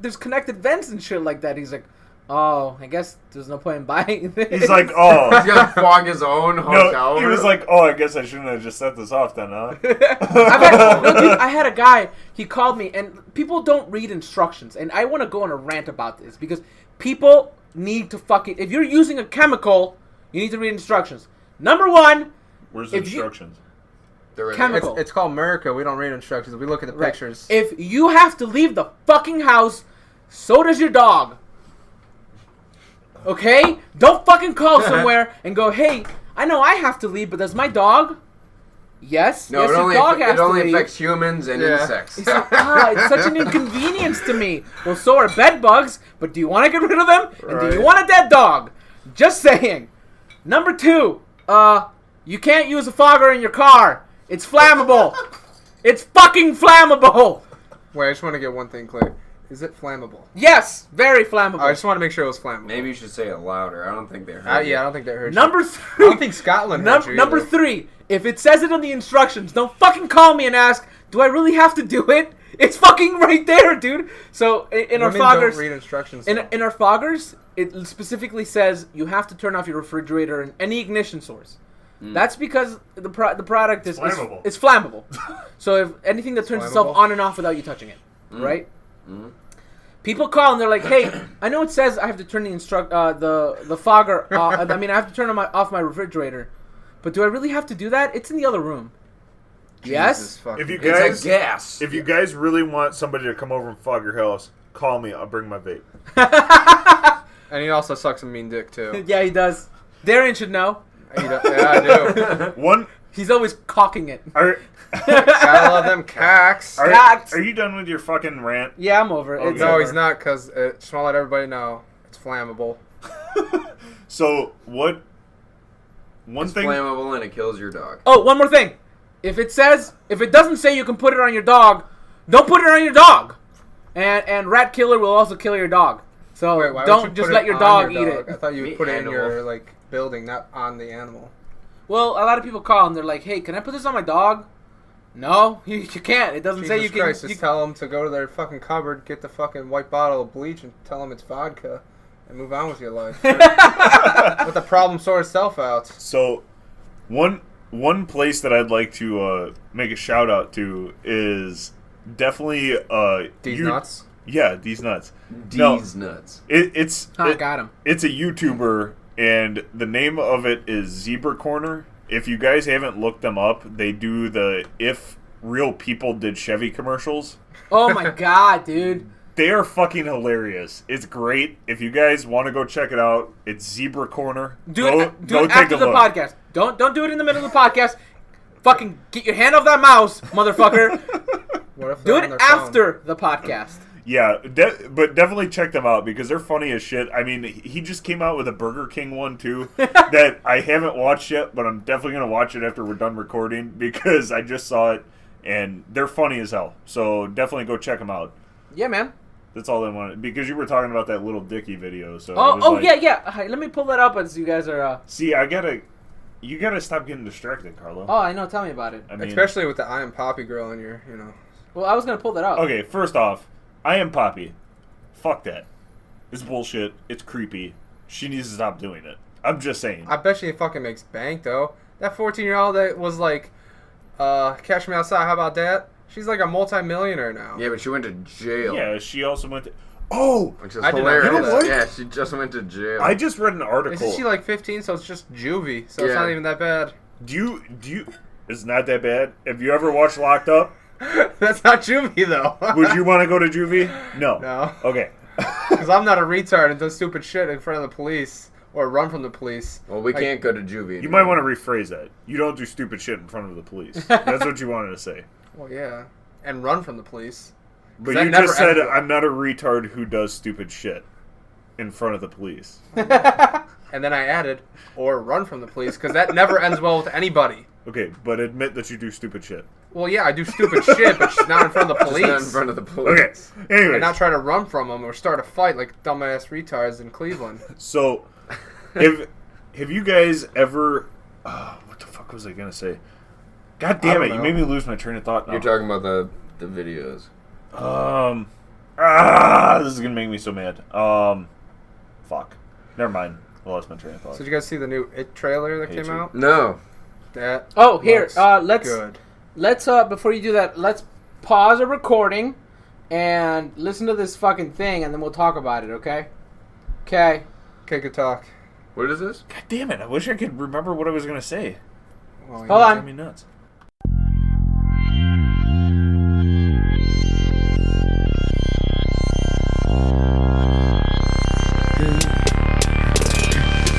There's connected vents and shit like that. He's like, "Oh, I guess there's no point in buying this." He's like, "Oh." He's gonna fog his own hotel No, he was room? like, "Oh, I guess I shouldn't have just set this off then, huh?" I had a guy, he called me, and people don't read instructions. And I want to go on a rant about this because people need to fucking... If you're using a chemical, you need to read instructions. Number one, Where's the If you- instructions? They're right chemical. It's called America. We don't read instructions. We look at the right, pictures. if you have to leave the fucking house, so does your dog. Okay? Don't fucking call somewhere and go, "Hey, I know I have to leave, but does my dog?" Yes. No, yes, it your only, dog has it to only leave. affects humans and Yeah. insects. It's like, it's such an inconvenience to me. Well, so are bed bugs, but do you want to get rid of them? And do you Right. want a dead dog? Just saying. Number 2, you can't use a fogger in your car. It's flammable. It's fucking flammable. Wait, I just want to get one thing clear. Is it flammable? Yes, very flammable. I just want to make sure it was flammable. Maybe you should say it louder. I don't think they heard Yeah, I don't think they heard you. Number I 3. don't think Scotland heard you Number either. 3. If it says it on the instructions, don't fucking call me and ask, "Do I really have to do it?" It's fucking right there, dude. So in our Women foggers, don't read instructions. in our foggers, it specifically says you have to turn off your refrigerator and any ignition source. That's because the product is Flammable. It's flammable. So if anything that turns itself Flammable? on and off without you touching it, right? People call and they're like, "Hey, I know it says I have to turn the fogger. I mean, I have to turn off my refrigerator, but do I really have to do that? It's in the other room." Jesus Yes. fucking If you It's guys, a gas. if you guys really want somebody to come over and fog your house, call me. I'll bring my vape. And he also sucks a mean dick too. Yeah, he does. Darian should know. Yeah, I do. One, He's always cocking it. are, Gotta love them cocks. Facts. are you done with your fucking rant? Yeah, I'm over it. It's No, over. he's not, because just want to let everybody know it's flammable. So what? One It's thing. flammable and it kills your dog. Oh, one more thing. If it doesn't say you can put it on your dog, don't put it on your dog. And rat killer will also kill your dog. So Wait, why would don't you just put let it your on dog your eat dog? I it. thought you would The put it in your animal. building, not on the animal. Well, a lot of people call and they're like, "Hey, can I put this on my dog?" No, you can't. It doesn't say Jesus you can. Christ, just tell them to go to their fucking cupboard, get the fucking white bottle of bleach, and tell them it's vodka, and move on with your life. Let the problem sort itself out. So, one place that I'd like to make a shout out to is definitely These you- nuts. Yeah, these nuts. No, D's nuts. it's I got him. it's a YouTuber, and the name of it is Zebra Corner. If you guys haven't looked them up, they do the "If Real People Did Chevy" commercials. Oh my god, dude. They are fucking hilarious. It's great. If you guys want to go check it out, it's Zebra Corner. Do Go- it go take after a the look. podcast. Don't do it in the middle of the podcast. Fucking get your hand off that mouse, motherfucker. What if Do they're it on their phone? after the podcast. Yeah, but definitely check them out because they're funny as shit. I mean, he just came out with a Burger King one too that I haven't watched yet, but I'm definitely gonna watch it after we're done recording because I just saw it and they're funny as hell. So definitely go check them out. Yeah, man. That's all I wanted because you were talking about that little Dicky video. So Oh, it was oh like, yeah. Hi, let me pull that up as you guys are. See, you gotta stop getting distracted, Carlo. Oh, I know. Tell me about it. I mean, Especially with the I Am Poppy girl in your, Well, I was gonna pull that up. okay. First off, I am Poppy. Fuck that. It's bullshit. It's creepy. She needs to stop doing it. I'm just saying. I bet she fucking makes bank though. That 14-year-old that was like, "Catch me outside, how about that?" She's like a multi-millionaire now. Yeah, but she went to jail. Yeah, she also went to. Oh, Which is I did not know hilarious. that. Yeah, she just went to jail. I just read an article. Isn't she like 15? So it's just juvie. So it's Yeah. not even that bad. Do you? It's not that bad. Have you ever watched Locked Up? That's not juvie though. Would you want to go to juvie? No. No. Okay. Because I'm not a retard and does stupid shit in front of the police or run from the police. Well, we Like- can't go to juvie. You might want to rephrase that. You don't do stupid shit in front of the police. That's what you wanted to say. Well, yeah, and run from the police. But that you never just said, ends well. I'm not a retard who does stupid shit in front of the police. And then I added, or run from the police, because that never ends well with anybody. Okay, but admit that you do stupid shit. Well, yeah, I do stupid shit, but she's not in front of the Just police. not in front of the police. Okay, anyways. And not try to run from them or start a fight like dumbass retards in Cleveland. So, have you guys ever... what the fuck was I going to say? God damn I it, don't you know. made me lose my train of thought now. You're talking about the videos. This is going to make me so mad. Fuck. Never mind. I lost my train of thought. So did you guys see the new It trailer that Hate came you. out? No. That Oh, here, looks let's good. before you do that, let's pause the recording and listen to this fucking thing, and then we'll talk about it. Okay? Okay. Okay, good talk. What is this? God damn it, I wish I could remember what I was going to say. Well, Hold yeah. on. Drive me nuts.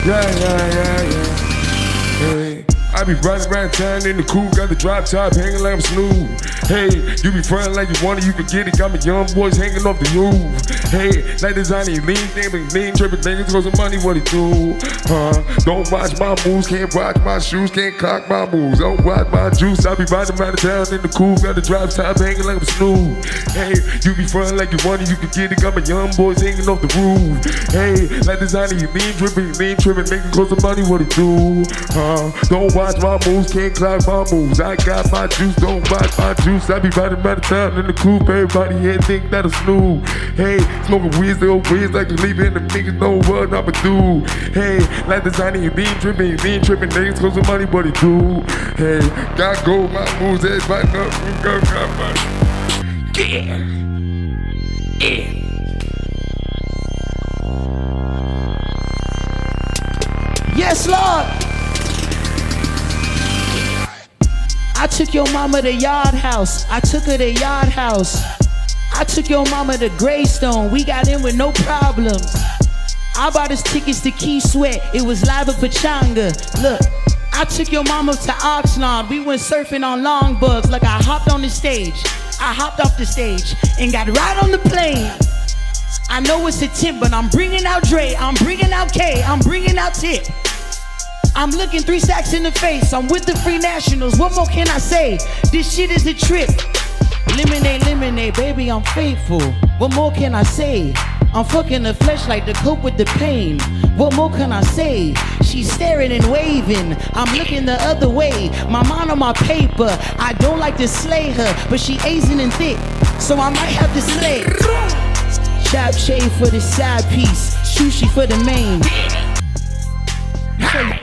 Yeah. Hey, I be riding around town in the coupe, got the drop top hanging like I'm Snoop. Hey, you be frontin' like you want it, you can get it. Got me young boys hanging off the roof. Hey, like designing lean, tripping niggas cause the money what he do. Don't watch my moves, can't rock my shoes, can't cock my moves. Don't watch my juice, I be riding around town in the coupe, got the drop top hanging like I'm Snoop. Hey, you be frontin' like you want it, you can get it. Got my young boys hanging off the roof. Hey, like designing lean, tripping niggas cause the money what he do. Don't watch my moves, can't clock my moves. I got my juice, don't watch my juice. I be riding around town in the coupe, everybody here think that a Snoop. Hey, smoking weeds, they old weeds like you leaving the niggas know what I'ma do. Hey, like designing you lean tripping niggas cause the money what he do. Hey, got gold, my moves, everybody know got my. Yes, Lord. I took your mama to Yard House. I took her to Yard House. I took your mama to Greystone. We got in with no problems. I bought us tickets to Key Sweat. It was live at Pachanga. Look, I took your mama to Oxnard. We went surfing on longboards. Like I hopped on the stage. I hopped off the stage and got right on the plane. I know it's a tip, but I'm bringing out Dre. I'm bringing out K. I'm bringing out Tip. I'm looking 3 stacks in the face. I'm with the Free Nationals. What more can I say? This shit is a trip. Lemonade, baby, I'm faithful. What more can I say? I'm fucking the flesh like to cope with the pain. What more can I say? She's staring and waving. I'm looking the other way. My mind on my paper. I don't like to slay her, but she Asian and thick, so I might have to slay. Chop shave for the side piece. Sushi for the main.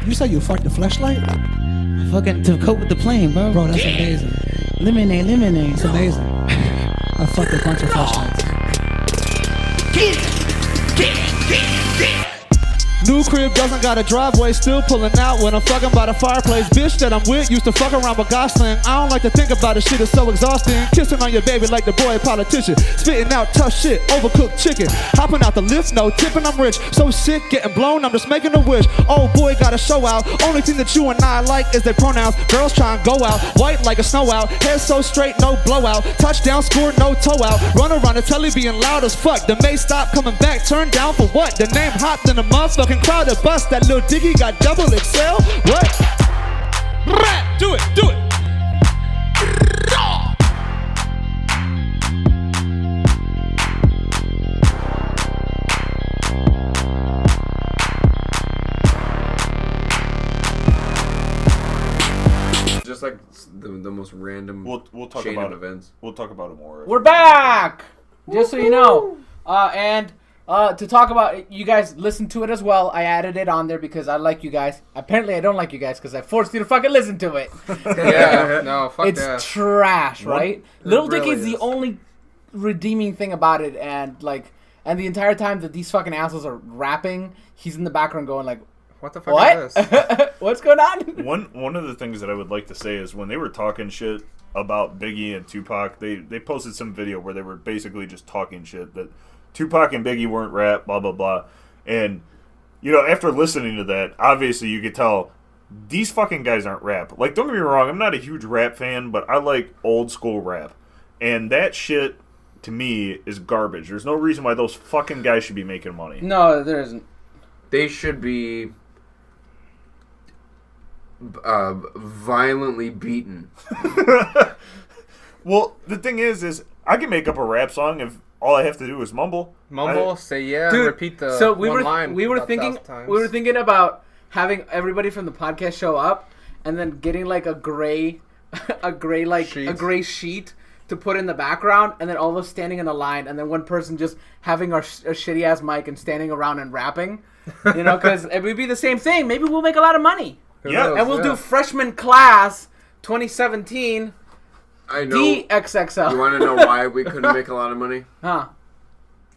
You say you fucked the flashlight? Fucking to cope with the plane, bro. Bro, that's amazing. Lemonade. It's amazing. I fucked a bunch of flashlights. New crib doesn't got a driveway, still pulling out when I'm fucking by the fireplace. Bitch that I'm with used to fuck around with Gosling. I don't like to think about it, shit is so exhausting. Kissing on your baby like the boy a politician. Spitting out tough shit, overcooked chicken. Hopping out the lift, no tipping, I'm rich. So sick, getting blown, I'm just making a wish. Oh boy, got a show out. Only thing that you and I like is their pronouns. Girls try and go out, white like a snow out. Head so straight, no blowout. Touchdown, score, no toe out. Run around the telly being loud as fuck. The May stop coming back, turn down for what? The name hot than a motherfucking crowd to bust. That little diggy got double XL. What? Do it. Just like the most random We'll talk chain about of it. events. We'll talk about it more. We're back! Just so you know. And To talk about, you guys listen to it as well. I added it on there because I like you guys. Apparently, I don't like you guys because I forced you to fucking listen to it. Yeah, no, fuck It's that. trash, right? Little Dicky really is the is. only redeeming thing about it, and the entire time that these fucking assholes are rapping, he's in the background going like, What the fuck "What? is this? What's going on?" One of the things that I would like to say is when they were talking shit about Biggie and Tupac, they posted some video where they were basically just talking shit that Tupac and Biggie weren't rap, blah blah blah. And after listening to that, obviously you could tell these fucking guys aren't rap. Like, don't get me wrong, I'm not a huge rap fan, but I like old school rap. And that shit to me is garbage. There's no reason why those fucking guys should be making money. No, there isn't. They should be violently beaten. Well, the thing is I can make up a rap song if all I have to do is mumble. Mumble, say yeah, and Dude, repeat the so we one were line. we were about thinking 1,000 times. we were thinking about having everybody from the podcast show up and then getting like a gray sheet to put in the background, and then all of us standing in a line, and then one person just having our shitty ass mic and standing around and rapping, because it would be the same thing. Maybe we'll make a lot of money. Who Yeah, knows? And we'll Yeah. do freshman class 2017 I know. DXXL. You want to know why we couldn't make a lot of money? Huh?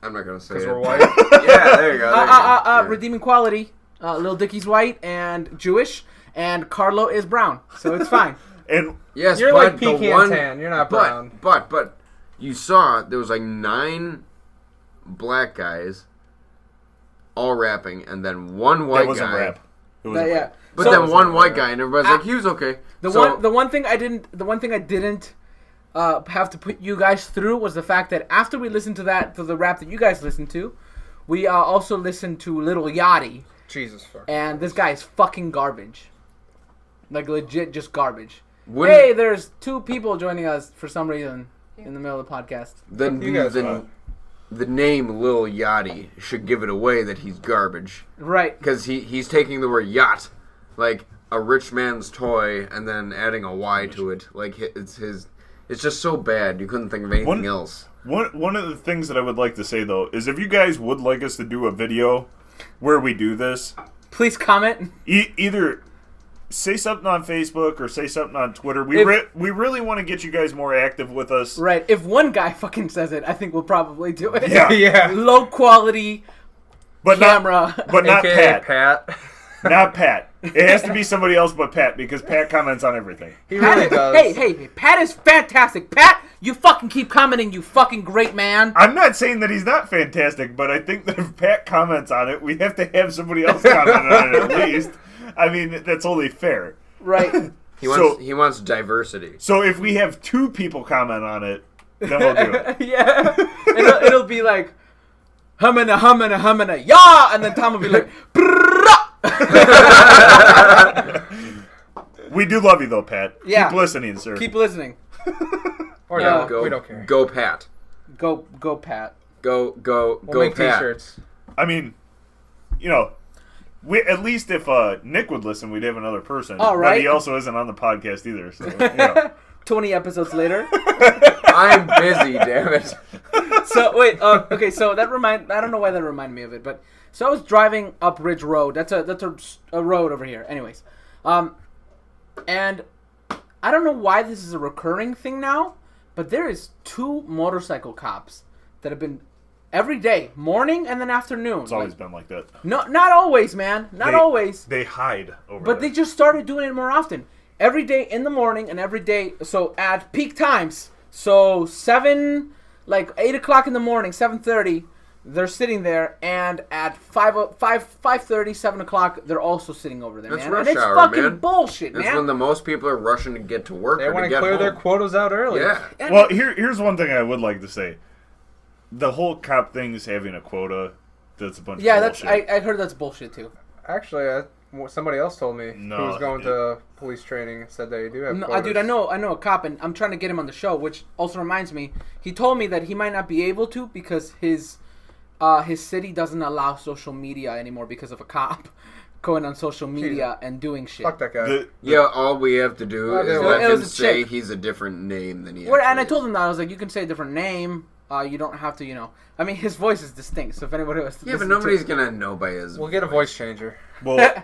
I'm not gonna say Because it. we're white. Yeah, there you go. there you go. Yeah. Redeeming quality. Lil Dicky's white and Jewish, and Carlo is brown, so it's fine. And Yes, You're but like the pecan one, tan. You're not brown. But you saw there was like 9 black guys all rapping, and then one white that wasn't guy. rap. It was Yeah. rap. But So- then one white guy, and everybody's like, he was okay. The one thing I didn't have to put you guys through was the fact that after we listened to the rap that you guys listened to, we also listened to Lil Yachty, Jesus fuck. and this guy is fucking garbage, like legit just garbage. Wouldn't- Hey, there's 2 people joining us for some reason in the middle of the podcast. You guys the name Lil Yachty should give it away that he's garbage. Right. Because he's taking the word yacht, like a rich man's toy, and then adding a Y to it. Like, it's just so bad, you couldn't think of anything else. One of the things that I would like to say, though, is if you guys would like us to do a video where we do this, Please comment. either say something on Facebook or say something on Twitter. We really want to get you guys more active with us. Right. If one guy fucking says it, I think we'll probably do it. Yeah. Yeah. Low quality But camera. but not AKA Pat. Pat. Not Pat. It has to be somebody else but Pat, because Pat comments on everything. He really does. Hey, Pat is fantastic. Pat, you fucking keep commenting, you fucking great man. I'm not saying that he's not fantastic, but I think that if Pat comments on it, we have to have somebody else comment on it at least. I mean, that's only fair. Right. He wants diversity. So if we have 2 people comment on it, then we'll do it. Yeah. It'll be like, humana, yeah! And then Tom will be like, We do love you, though, Pat. Yeah. Keep listening, sir. keep listening. Or Yeah. no, we don't care. Go Pat. Go, Pat. Go We'll make Pat. t-shirts. I mean, we at least if Nick would listen, we'd have another person. Oh, But right. he also isn't on the podcast either. So, 20 episodes later. I'm busy, damn it. So, wait, okay, so I don't know why that reminded me of it, but, so I was driving up Ridge Road. That's a road over here. Anyways. And I don't know why this is a recurring thing now, but there is 2 motorcycle cops that have been every day, morning and then afternoon. it's always been like that. No, not always, man. Not always. They hide over But there. they just started doing it more often. Every day in the morning and every day, so at peak times. So 8 o'clock in the morning, 7:30, they're sitting there, and at 5:30, 7 o'clock, they're also sitting over there, That's man. rush And it's hour, fucking man. bullshit, That's man. when the most people are rushing to get to work They or want to to get clear home. their quotas out early. Yeah. Well, here's one thing I would like to say. The whole cop thing is having a quota. That's a bunch Yeah, of that's bullshit. I heard that's bullshit too. Actually, somebody else told me No, who was going to police training and said that you do have No, quotas. dude, I know a cop, and I'm trying to get him on the show. Which also reminds me, he told me that he might not be able to because his city doesn't allow social media anymore because of a cop going on social media and doing shit. Fuck that guy. The- All we have to do Well, is it let was him a say chick. he's a different name than he And I actually told is. him that I was like, you can say a different name, You don't have to, I mean, his voice is distinct, so if anybody was to Yeah, but listen to nobody's it- gonna know by his. We'll get a voice changer. Well,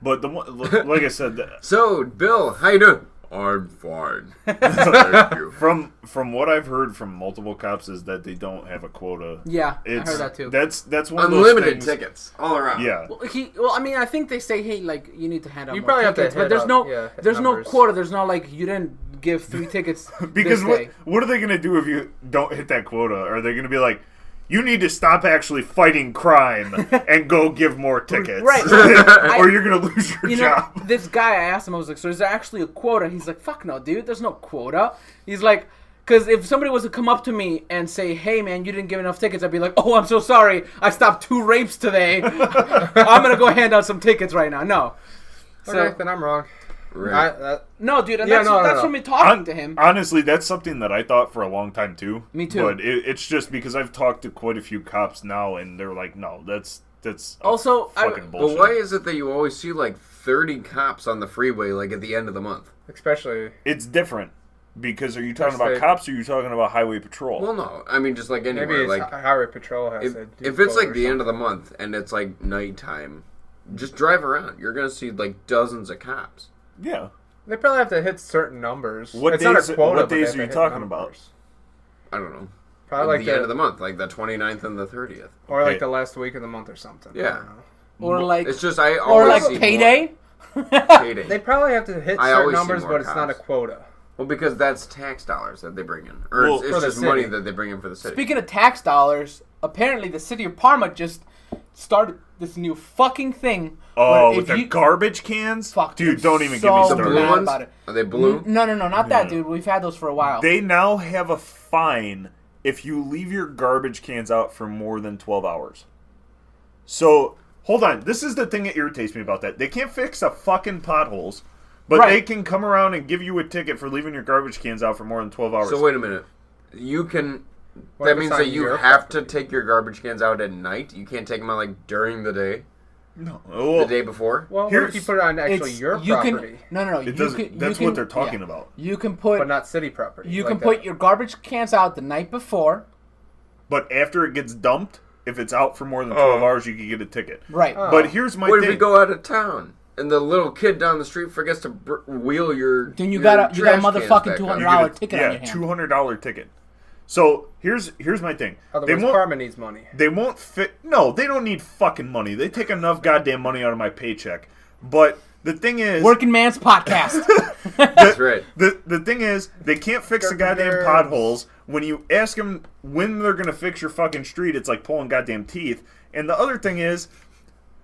but the one, like I said, So, Bill, how you doing? I'm fine. Thank you. from what I've heard from multiple cops is that they don't have a quota. Yeah, It's, I heard that too. That's one of Unlimited those things. tickets all around. Yeah. Well, I mean, I think they say, hey, like, you need to hand out You more probably have to tickets, but hit there's up, no, yeah, there's numbers. no quota. There's no, like, you didn't give 3 tickets Because this day. what are they going to do if you don't hit that quota? Are they going to be like, you need to stop actually fighting crime and go give more tickets, Right. or you're going to lose your You job? know, this guy, I asked him, I was like, so is there actually a quota? He's like, fuck no, dude, there's no quota. He's like, because if somebody was to come up to me and say, hey, man, you didn't give enough tickets, I'd be like, oh, I'm so sorry. I stopped 2 rapes today. I'm going to go hand out some tickets right now. No. Okay, then I'm wrong. Right. No, dude, and Yeah, that's, no, that's no. from me talking to him. Honestly, that's something that I thought for a long time too. Me too. But it's just because I've talked to quite a few cops now, and they're like, no, that's Also, fucking But bullshit. why is it that you always see like 30 cops on the freeway like at the end of the month? Especially. It's different because are you talking Yes, about they- cops or are you talking about highway patrol? Well, no. I mean, just like Maybe anywhere. it's Like Highway Patrol has if, to do if it's quota like or the end of the something. month and it's like nighttime, just drive around. You're gonna see like dozens of cops. Yeah. They probably have to hit certain numbers. What it's days- not a quota, what but they days have are to you hit talking about? numbers. I don't know. Probably At like the end of the month, like the 29th and the 30th. Or Okay. like the last week of the month or something. I Yeah. don't know. Or like, It's just I or always like see payday. payday. They probably have to hit I certain always see numbers, more but it's not a cops. quota. Well, because that's tax dollars that they bring in, or Well, it's for the just money city. that they bring in for the city. Speaking of tax dollars, apparently the city of Parma just started this new fucking thing. Oh, where with if the you- garbage cans? Fuck, Dude, I'm don't even so get me the started. blue mad ones? about it. Are they blue? No, not that, No. dude. We've had those for a while. They now have a fine if you leave your garbage cans out for more than 12 hours. So, hold on. This is the thing that irritates me about that. They can't fix the fucking potholes, but Right. they can come around and give you a ticket for leaving your garbage cans out for more than 12 hours. So wait a minute. You can. What that if it's means on that you your have property? to take your garbage cans out at night. You can't take them out like during the day, No. the Well, day before. Well, what Here's- if you put it on actually It's- your you property, Can, no. it you doesn't, can, that's you what can- they're talking yeah. about. You can put but not city property? you like can put that. your garbage cans out the night before. But after it gets dumped, if it's out for more than 12 hours, you can get a ticket. Right. Oh. But here's my What thing. if you go out of town and the little kid down the street forgets to wheel your? Then you your got a trash motherfucking cans back up? You $200 get a- ticket yeah, on your hand. $200 ticket. So here's my thing. They Otherwise, won't Parma needs money. they won't fit. No, they don't need fucking money. They take enough goddamn money out of my paycheck. But the thing is, Working Man's Podcast. That's right. the thing is, they can't fix the goddamn potholes. When you ask them when they're gonna fix your fucking street, it's like pulling goddamn teeth. And the other thing is,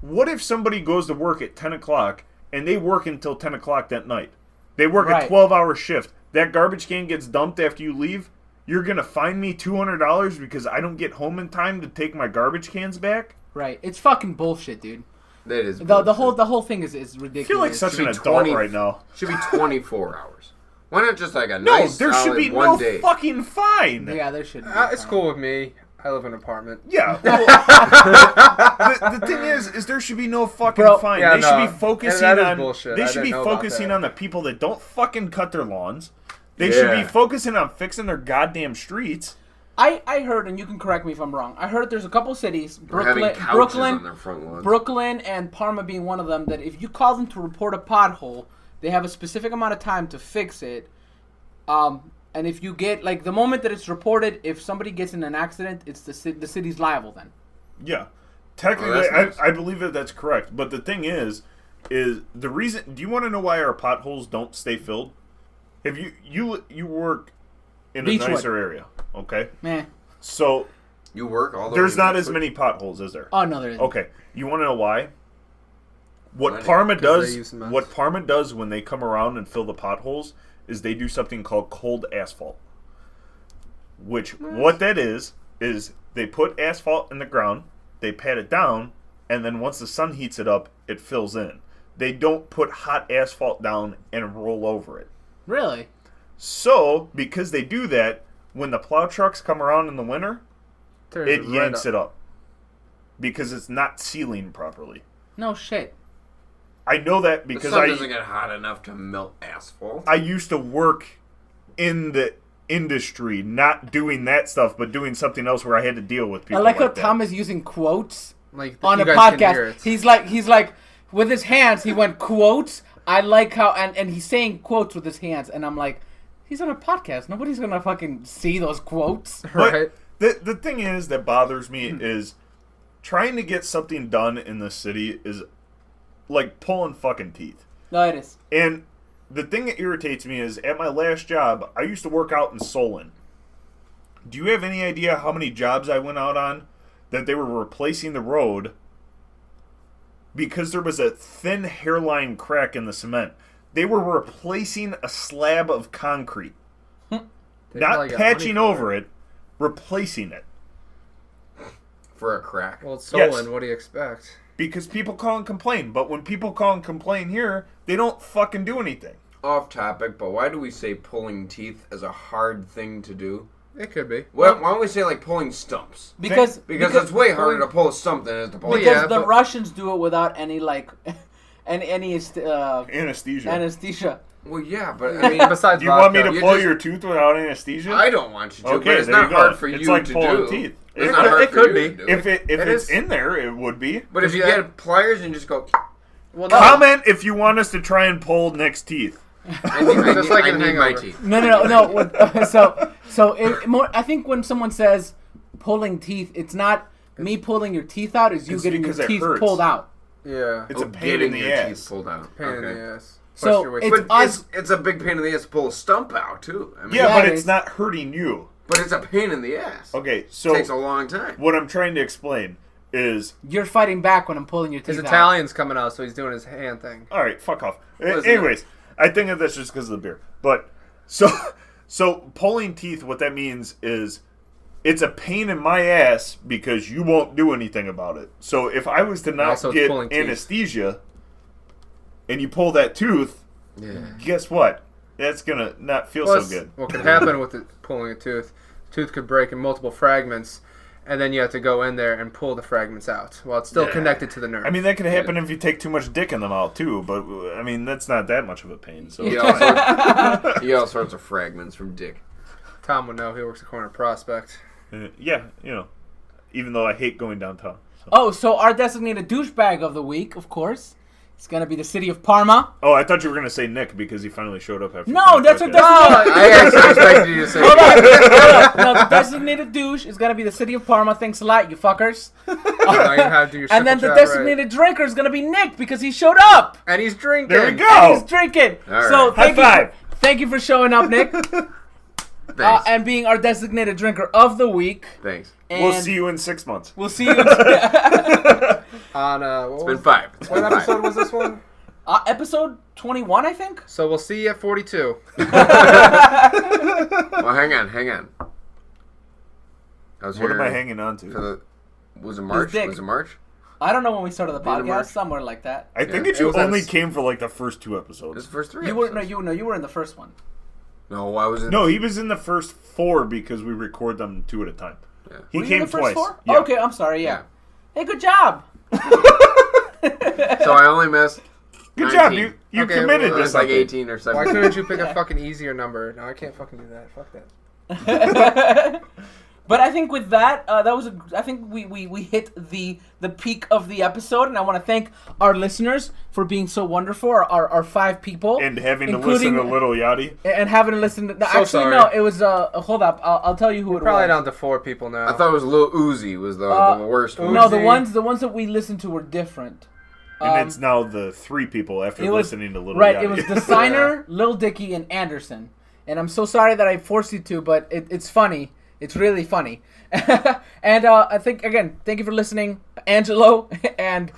what if somebody goes to work at 10 o'clock and they work until 10 o'clock that night? They work a Right. 12-hour shift. That garbage can gets dumped after you leave. You're gonna fine me $200 because I don't get home in time to take my garbage cans back? Right. It's fucking bullshit, dude. That is The bullshit. whole thing is I ridiculous. feel like such should an be adult 20 right now. Should be 24 hours. Why not just like a No, nice there should solid be one no day? fucking fine. Yeah, there should be. It's cool with me. I live in an apartment. Yeah. Well, the thing is there should be no fucking Bro, fine. yeah, They should no. be focusing That is on. bullshit. They I should be didn't know about focusing that. on the people that don't fucking cut their lawns. They should be Yeah. focusing on fixing their goddamn streets. I heard, and you can correct me if I'm wrong. I heard there's a couple cities, Or having couches on their front lawns. Brooklyn, and Parma being one of them. That if you call them to report a pothole, they have a specific amount of time to fix it. And if you get like the moment that it's reported, if somebody gets in an accident, it's the city's liable then. Yeah, technically, Oh, that's nice. I believe that that's correct. But the thing is the reason. Do you want to know why our potholes don't stay filled? If you work in a Beechwood. nicer area, okay? Meh. So You work all the there's way not to- as many potholes, is there? Oh no, there isn't. Okay, you want to know why? What Why? Parma 'Cause they use does, cement. what Parma does when they come around and fill the potholes, is they do something called cold asphalt. Which what that is they put asphalt in the ground, they pat it down, and then once the sun heats it up, it fills in. They don't put hot asphalt down and roll over it. Really? So because they do that, when the plow trucks come around in the winter, Tears it right yanks up. it up because it's not sealing properly. No shit. I know that The because sun doesn't get hot enough to melt asphalt. I used to work in the industry, not doing that stuff, but doing something else where I had to deal with people. I like how that. Tom is using quotes Like on you a guys can hear podcast. it. He's like with his hands. He went quotes. I like how and he's saying quotes with his hands, and I'm like, he's on a podcast. Nobody's gonna fucking see those quotes. But Right. the thing is that bothers me is trying to get something done in the city is like pulling fucking teeth. No, it is. And the thing that irritates me is at my last job, I used to work out in Solon. Do you have any idea how many jobs I went out on that they were replacing the road because there was a thin hairline crack in the cement? They were replacing a slab of concrete. They Not probably got patching money for over it, replacing it. For a crack. Well, it's Solon. Yes. What do you expect? Because people call and complain. But when people call and complain here, they don't fucking do anything. Off topic, but why do we say pulling teeth as a hard thing to do? It could be. Why don't we say like pulling stumps? Because Because it's way harder to pull a stump than it is to pull a because tooth. the but- Russians do it without any like any Anesthesia. anesthesia. Well, yeah, but I mean, Besides, Do you want me vodka. to You pull just- your tooth without anesthesia? I don't want you to, Okay, but it's there not you go. hard for It's you like to pulling do. teeth. It's It not could- hard it for could you be. to do. If It it's is. in there, it would be. But if you Yeah. get pliers and just go, Well, no. Comment if you want us to try and pull Nick's teeth. I need, Just like I in need my Hangover. teeth. No. I think when someone says pulling teeth, it's not me pulling your teeth out. It's you It's getting your because it teeth hurts. pulled out. Yeah. It's a Oh, pain in getting the your ass. teeth pulled out. Pain in Okay. the ass. So Plus your waist- it's But us. it's a big pain in the ass to pull a stump out too. I mean, Yeah, Yeah, but it it's is. not hurting you. but it's a pain in the ass. Okay, so Takes a long time. what I'm trying to explain is, You're fighting back when I'm pulling your his teeth out. Italian's coming out, so he's doing his hand thing. all right, fuck off. Listen. Anyways, I think that that's just because of the beer. But so pulling teeth, what that means is it's a pain in my ass because you won't do anything about it. So if I was to not Also, it's get pulling teeth. anesthesia and you pull that tooth, Yeah. guess what? That's gonna not feel Plus, so good. what could happen with it pulling a tooth? The tooth could break in multiple fragments, and then you have to go in there and pull the fragments out while it's still Yeah. connected to the nerve. I mean, that could happen if you take too much dick in the mouth too. But I mean, that's not that much of a pain. So You get all sorts of fragments from dick. Tom would know. He works at Corner Prospect. yeah, even though I hate going downtown. So. Oh, so our designated douchebag of the week, of course, is gonna be the city of Parma. Oh, I thought you were gonna say Nick because he finally showed up after. No, that's what podcast. designated. I actually expected you to say. Hold on, hold on. No, the designated douche is gonna be the city of Parma. Thanks a lot, you fuckers. Now you have to do your And then the simple chat designated drinker is gonna be Nick because he showed up. right. And he's drinking. There we go. And he's drinking. All right. So High five. Thank you for showing up, Nick, Thanks. and being our designated drinker of the week. Thanks. And We'll see you in 6 months. We'll see you. On what It's was been 5. It's What been 5. episode was this one? Episode 21, I think. So we'll see you at 42. Well, hang on. I was What am here I hanging on for to? the. Was it March? dick. Was it March? I don't know when we started the Beat 'em podcast. Mark. Somewhere like that. I think Yeah, that you it was on only s- came for like the first 2 It was episodes. the first 3. You were episodes. you were in the first one. No, I was in. No, he was in the first 4 because we record them 2 at a time. Yeah. He Were you came in the first twice. 4? Yeah. Okay, I'm sorry. Yeah. Yeah. Hey, good job. So I only missed. Good 19. job. You Okay, committed well, to It's like something. 18 or Why 17. couldn't you pick a fucking easier number? No, I can't fucking do that. Fuck that. But I think with that, I think we hit the peak of the episode, and I want to thank our listeners for being so wonderful. Our 5 people, And having to listen including- to Little Yachty. and having to listen. To, no, So actually, sorry. no, it was. Hold up, I'll tell you who it Probably was. down to 4 people now. I thought it was Lil Uzi was the worst one. No, the Uzi. ones that we listened to were different. And it's now the 3 people after It was listening to Little right. Yachty. It was the signer, Lil Dicky, and Anderson. And I'm so sorry that I forced you to, but it's funny. It's really funny. And I think again, thank you for listening, Angelo and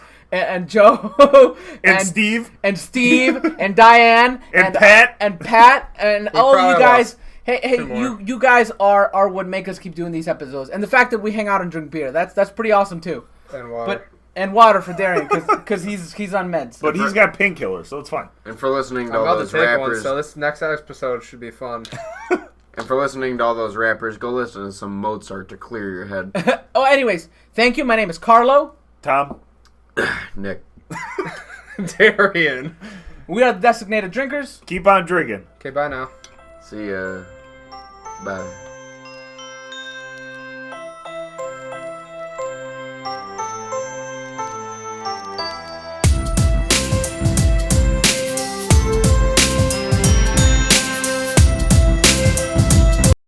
Joe and Steve. and Steve and Diane And Pat. and Pat and all of you probably guys. lost Hey, more. you guys are what make us keep doing these episodes, and the fact that we hang out and drink beer, that's pretty awesome too. And water. And water for Darian because he's on meds. But he's got painkillers, so it's fine. And for listening to I'm all about to those take one, rappers, so this next episode should be fun. and for listening to all those rappers, go listen to some Mozart to clear your head. Oh, anyways, thank you. My name is Carlo. Tom? Nick. Darian. We are the designated drinkers. Keep on drinking. Okay, bye now. See ya. Bye.